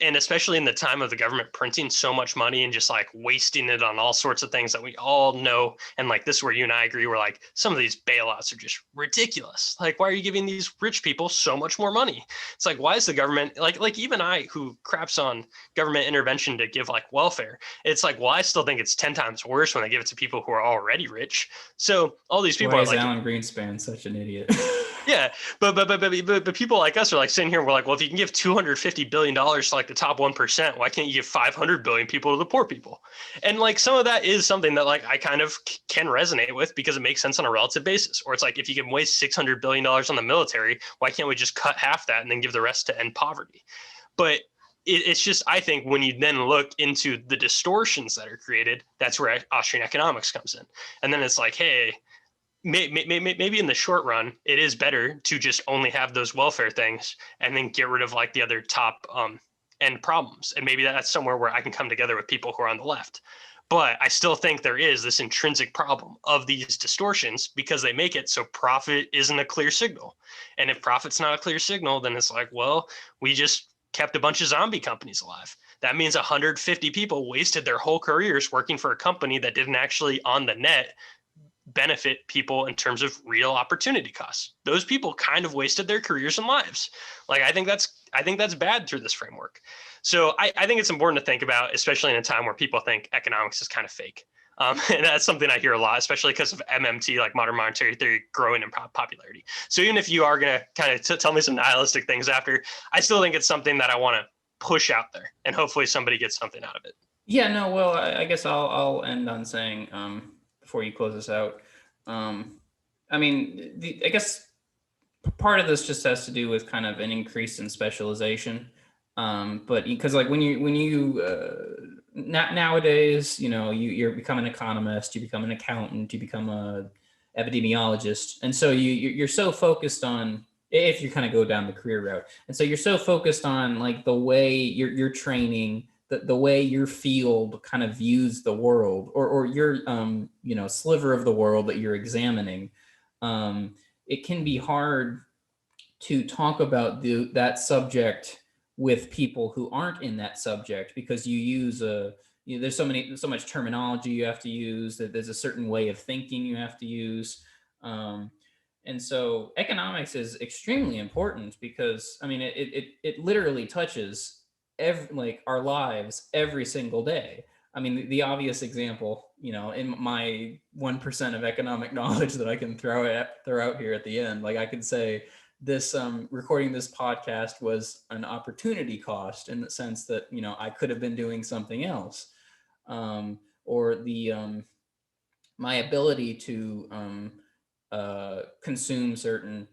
Speaker 2: And especially in the time of the government printing so much money and just like wasting it on all sorts of things that we all know. And like this is where you and I agree, we're like, some of these bailouts are just ridiculous. Like, why are you giving these rich people so much more money? It's like, why is the government like even I who craps on government intervention to give like welfare, it's like, well, I still think it's 10 times worse when they give it to people who are already rich. So all these people
Speaker 1: Why
Speaker 2: are
Speaker 1: is
Speaker 2: like,
Speaker 1: Alan Greenspan such an idiot?
Speaker 2: yeah, but people like us are like sitting here. We're like, well, if you can give $250 billion to like the top 1%, why can't you give 500 billion people to the poor people? And like some of that is something that like I kind of can resonate with because it makes sense on a relative basis. Or it's like if you can waste $600 billion on the military, why can't we just cut half that and then give the rest to end poverty? But it's just, I think when you then look into the distortions that are created, that's where Austrian economics comes in. And then it's like, hey, maybe in the short run, it is better to just only have those welfare things and then get rid of like the other top end problems. And maybe that's somewhere where I can come together with people who are on the left. But I still think there is this intrinsic problem of these distortions because they make it so profit isn't a clear signal. And if profit's not a clear signal, then it's like, well, we just kept a bunch of zombie companies alive. That means 150 people wasted their whole careers working for a company that didn't actually on the net benefit people in terms of real opportunity costs. Those people kind of wasted their careers and lives. Like, I think that's bad through this framework. So I think it's important to think about, especially in a time where people think economics is kind of fake. And that's something I hear a lot, especially because of MMT, like modern monetary theory, growing in popularity. So even if you are going to kind of tell me some nihilistic things after, I still think it's something that I want to push out there, and hopefully somebody gets something out of it.
Speaker 1: Yeah, no, well, I guess I'll end on saying before you close this out. I mean, I guess part of this just has to do with kind of an increase in specialization. But because like when you nowadays, you know, you become an economist, you become an accountant, you become a epidemiologist, and so you're so focused on, if you kind of go down the career route, and so you're so focused on like the way your training, the way your field kind of views the world, or your you know, sliver of the world that you're examining. It can be hard to talk about that subject with people who aren't in that subject, because you use there's so much terminology you have to use, that there's a certain way of thinking you have to use. And so economics is extremely important because, I mean, it literally touches like our lives every single day. I mean, the obvious example, you know, in my 1% of economic knowledge that I can throw out here at the end, like I could say this, recording this podcast was an opportunity cost, in the sense that, you know, I could have been doing something else. Or my ability to consume certain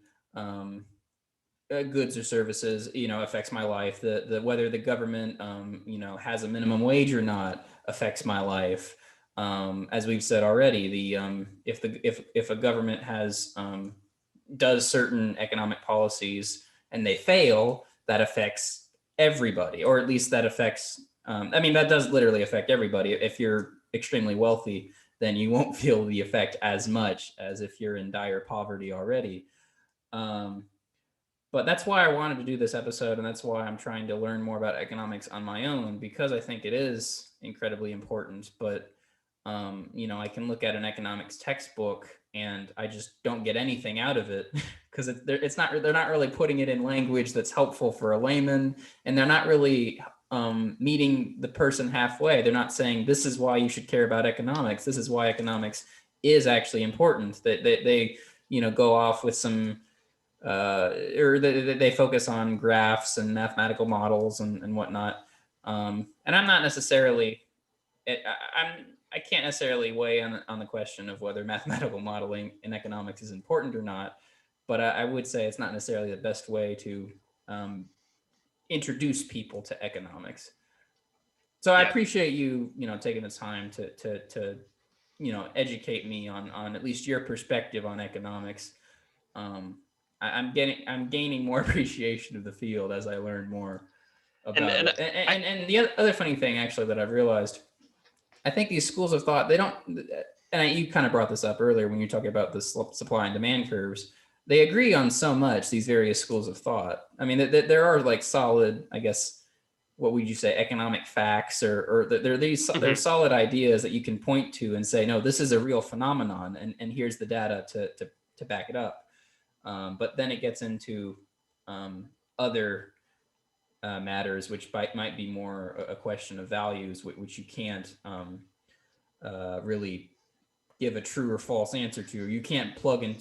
Speaker 1: goods or services, you know, affects my life. The whether the government, you know, has a minimum wage or not affects my life. As we've said already, if a government does certain economic policies and they fail, that affects everybody, or at least that affects. I mean, that does literally affect everybody. If you're extremely wealthy, then you won't feel the effect as much as if you're in dire poverty already. But that's why I wanted to do this episode, and that's why I'm trying to learn more about economics on my own, because I think it is incredibly important. But I can look at an economics textbook and I just don't get anything out of it because they're not really putting it in language that's helpful for a layman, and they're not really meeting the person halfway. They're not saying this is why you should care about economics. This is why economics is actually important. That they go off with some or they focus on graphs and mathematical models and whatnot. And I'm not necessarily I can't necessarily weigh on the question of whether mathematical modeling in economics is important or not, but I would say it's not necessarily the best way to introduce people to economics. So I appreciate you taking the time to educate me on at least your perspective on economics. I'm gaining more appreciation of the field as I learn more about it. And the other funny thing actually that I've realized, I think these schools of thought, they don't, you kind of brought this up earlier when you're talking about the supply and demand curves. They agree on so much, these various schools of thought. I mean, there are like solid, I guess, what would you say, economic facts, or there are these there are solid ideas that you can point to and say, no, this is a real phenomenon, and here's the data to back it up. But then it gets into other matters, which might be more a question of values, which you can't really give a true or false answer to. You can't plug in,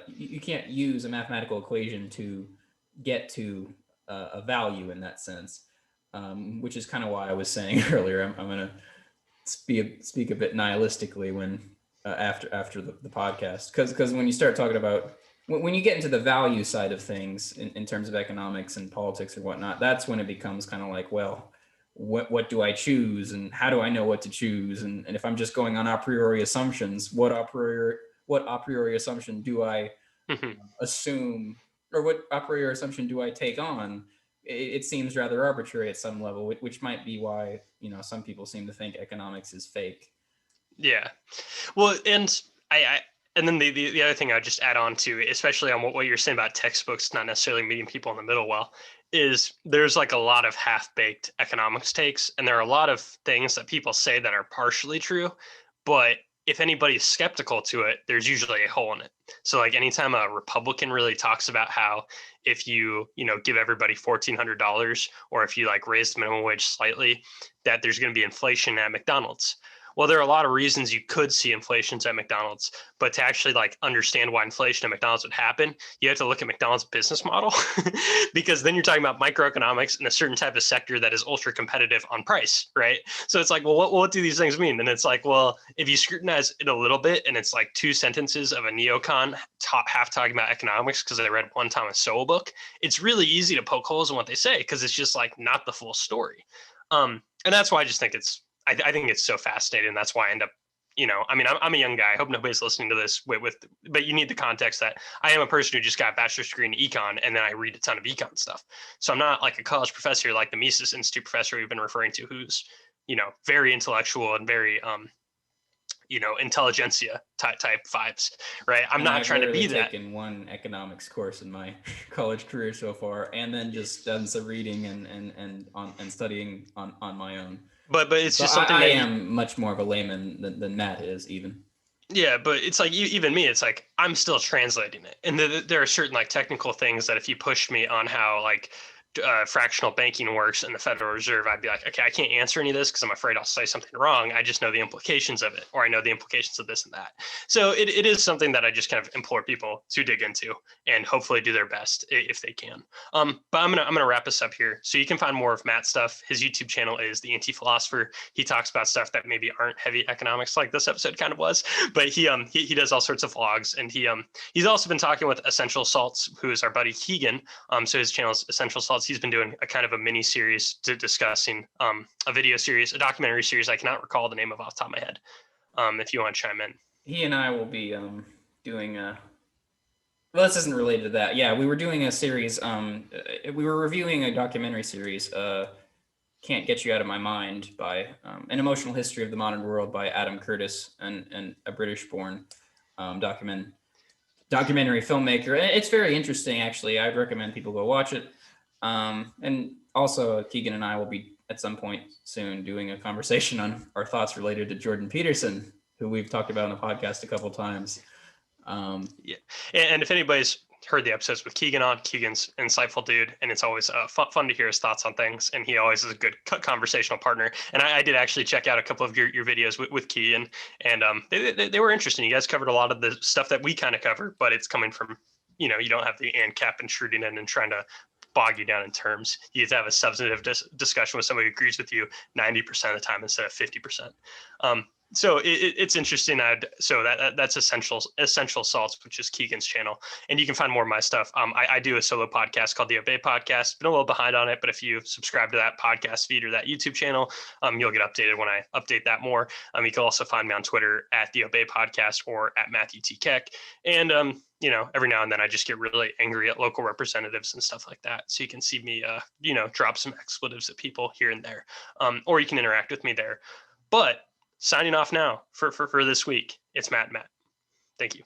Speaker 1: you can't use a mathematical equation to get to a value in that sense, which is kind of why I was saying earlier, I'm going to speak a bit nihilistically when after the podcast, because when you start talking about when you get into the value side of things in terms of economics and politics or whatnot, that's when it becomes kind of like, well, what do I choose, and how do I know what to choose? And if I'm just going on a priori assumptions, what a priori assumption do I assume, or what a priori assumption do I take on? It seems rather arbitrary at some level, which might be why some people seem to think economics is fake.
Speaker 2: Yeah, well, and and then the other thing I'd just add on to, especially on what you're saying about textbooks not necessarily meeting people in the middle well, is there's like a lot of half-baked economics takes, and there are a lot of things that people say that are partially true, but if anybody's skeptical to it, there's usually a hole in it. So like anytime a Republican really talks about how if you give everybody $1,400, or if you like raise the minimum wage slightly, that there's going to be inflation at McDonald's. Well, there are a lot of reasons you could see inflations at McDonald's, but to actually like understand why inflation at McDonald's would happen, you have to look at McDonald's business model, because then you're talking about microeconomics in a certain type of sector that is ultra competitive on price, right? So it's like, well, what do these things mean? And it's like, well, if you scrutinize it a little bit, and it's like 2 sentences of a neocon half talking about economics because they read one Thomas Sowell book, it's really easy to poke holes in what they say because it's just like not the full story. And that's why I just think I think it's so fascinating. And that's why I end up, I'm a young guy. I hope nobody's listening to this but you need the context that I am a person who just got a bachelor's degree in econ, and then I read a ton of econ stuff. So I'm not like a college professor, like the Mises Institute professor we've been referring to, who's, very intellectual and very, intelligentsia type vibes, right? I'm not trying to be that.
Speaker 1: I've taken one economics course in my college career so far, and then just done some reading and studying on my own.
Speaker 2: But it's just something
Speaker 1: I am much more of a layman than Matt is, even.
Speaker 2: Yeah, but it's like even me, it's like I'm still translating it, and there are certain like technical things that if you pushed me on how like fractional banking works in the Federal Reserve, I'd be like, okay, I can't answer any of this because I'm afraid I'll say something wrong. I just know the implications of it, or I know the implications of this and that. So it is something that I just kind of implore people to dig into and hopefully do their best if they can. But I'm gonna wrap this up here. So you can find more of Matt's stuff. His YouTube channel is The Anti-Philosopher. He talks about stuff that maybe aren't heavy economics like this episode kind of was, but he does all sorts of vlogs, and he's also been talking with Essential Salts, who is our buddy Keegan. So his channel is Essential Salts. He's been doing a kind of a mini series discussing a video series, a documentary series. I cannot recall the name of off the top of my head. If you want to chime in.
Speaker 1: He and I will be doing well, this isn't related to that. Yeah, we were doing a series. We were reviewing a documentary series, Can't Get You Out of My Mind, by An Emotional History of the Modern World by Adam Curtis, and a British-born documentary filmmaker. It's very interesting, actually. I'd recommend people go watch it. And also, Keegan and I will be at some point soon doing a conversation on our thoughts related to Jordan Peterson, who we've talked about on the podcast a couple times.
Speaker 2: Yeah, and if anybody's heard the episodes with Keegan on, Keegan's an insightful dude, and it's always fun to hear his thoughts on things, and he always is a good conversational partner. And I did actually check out a couple of your videos with Keegan, and they were interesting. You guys covered a lot of the stuff that we kind of cover, but it's coming from, you don't have the ANCAP intruding in and trying to bog you down in terms. You have to have a substantive discussion with somebody who agrees with you 90% of the time instead of 50%. So it's interesting. That's essential salts, which is Keegan's channel, and you can find more of my stuff. I do a solo podcast called the Obey Podcast. Been a little behind on it, but if you subscribe to that podcast feed or that YouTube channel, you'll get updated when I update that more. You can also find me on Twitter at the Obey Podcast or at Matthew T. Keck. And every now and then I just get really angry at local representatives and stuff like that. So you can see me, drop some expletives at people here and there, or you can interact with me there. But signing off now for this week, it's Matt and Matt. Thank you.